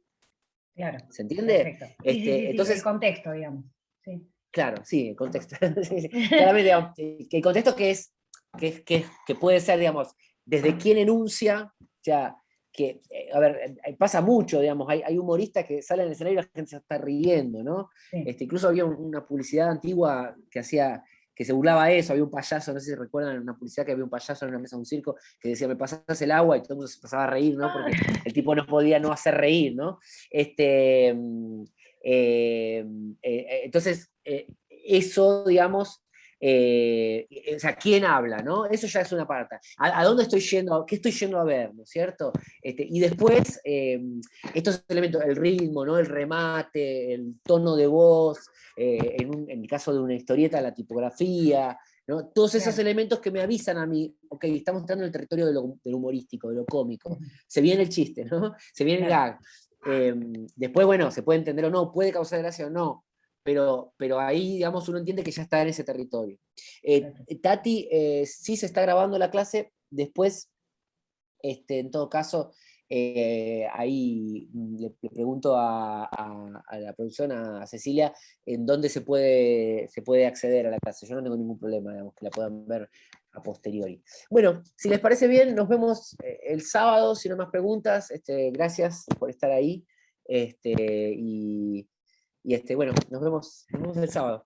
S3: Claro.
S1: ¿Se entiende?
S3: Perfecto. Sí, sí, sí,
S1: Entonces,
S3: el contexto, digamos. Sí.
S1: claro, sí, el contexto. Claramente, digamos, que el contexto que puede ser, digamos, desde quién enuncia, o sea, que, a ver, pasa mucho, digamos, hay humoristas que salen al escenario y la gente se está riendo, ¿no?
S3: Sí.
S1: Incluso había una publicidad antigua que se burlaba de eso, había un payaso, no sé si recuerdan una publicidad que había un payaso en una mesa de un circo que decía, me pasas el agua, y todo el mundo se pasaba a reír, ¿no? Porque el tipo no podía no hacer reír, ¿no? Entonces, eso, digamos, o sea, ¿quién habla? ¿No? Eso ya es una parte. ¿A dónde estoy yendo? ¿Qué estoy yendo a ver? ¿No es cierto? Y después, estos elementos, el ritmo, ¿no? El remate, el tono de voz, en el caso de una historieta, la tipografía, ¿no? Todos esos elementos que me avisan a mí, ok, estamos entrando en el territorio del humorístico, de lo cómico. Se viene el chiste, ¿no? Se viene el gag. Después, bueno, se puede entender o no, puede causar gracia o no, pero ahí, digamos, uno entiende que ya está en ese territorio. Tati, sí se está grabando la clase, después, en todo caso, ahí le pregunto a la producción, a Cecilia, en dónde se puede acceder a la clase. Yo no tengo ningún problema, digamos, que la puedan ver a posteriori. Bueno, si les parece bien, nos vemos el sábado, si no hay más preguntas. Gracias por estar ahí. Y bueno, nos vemos el sábado.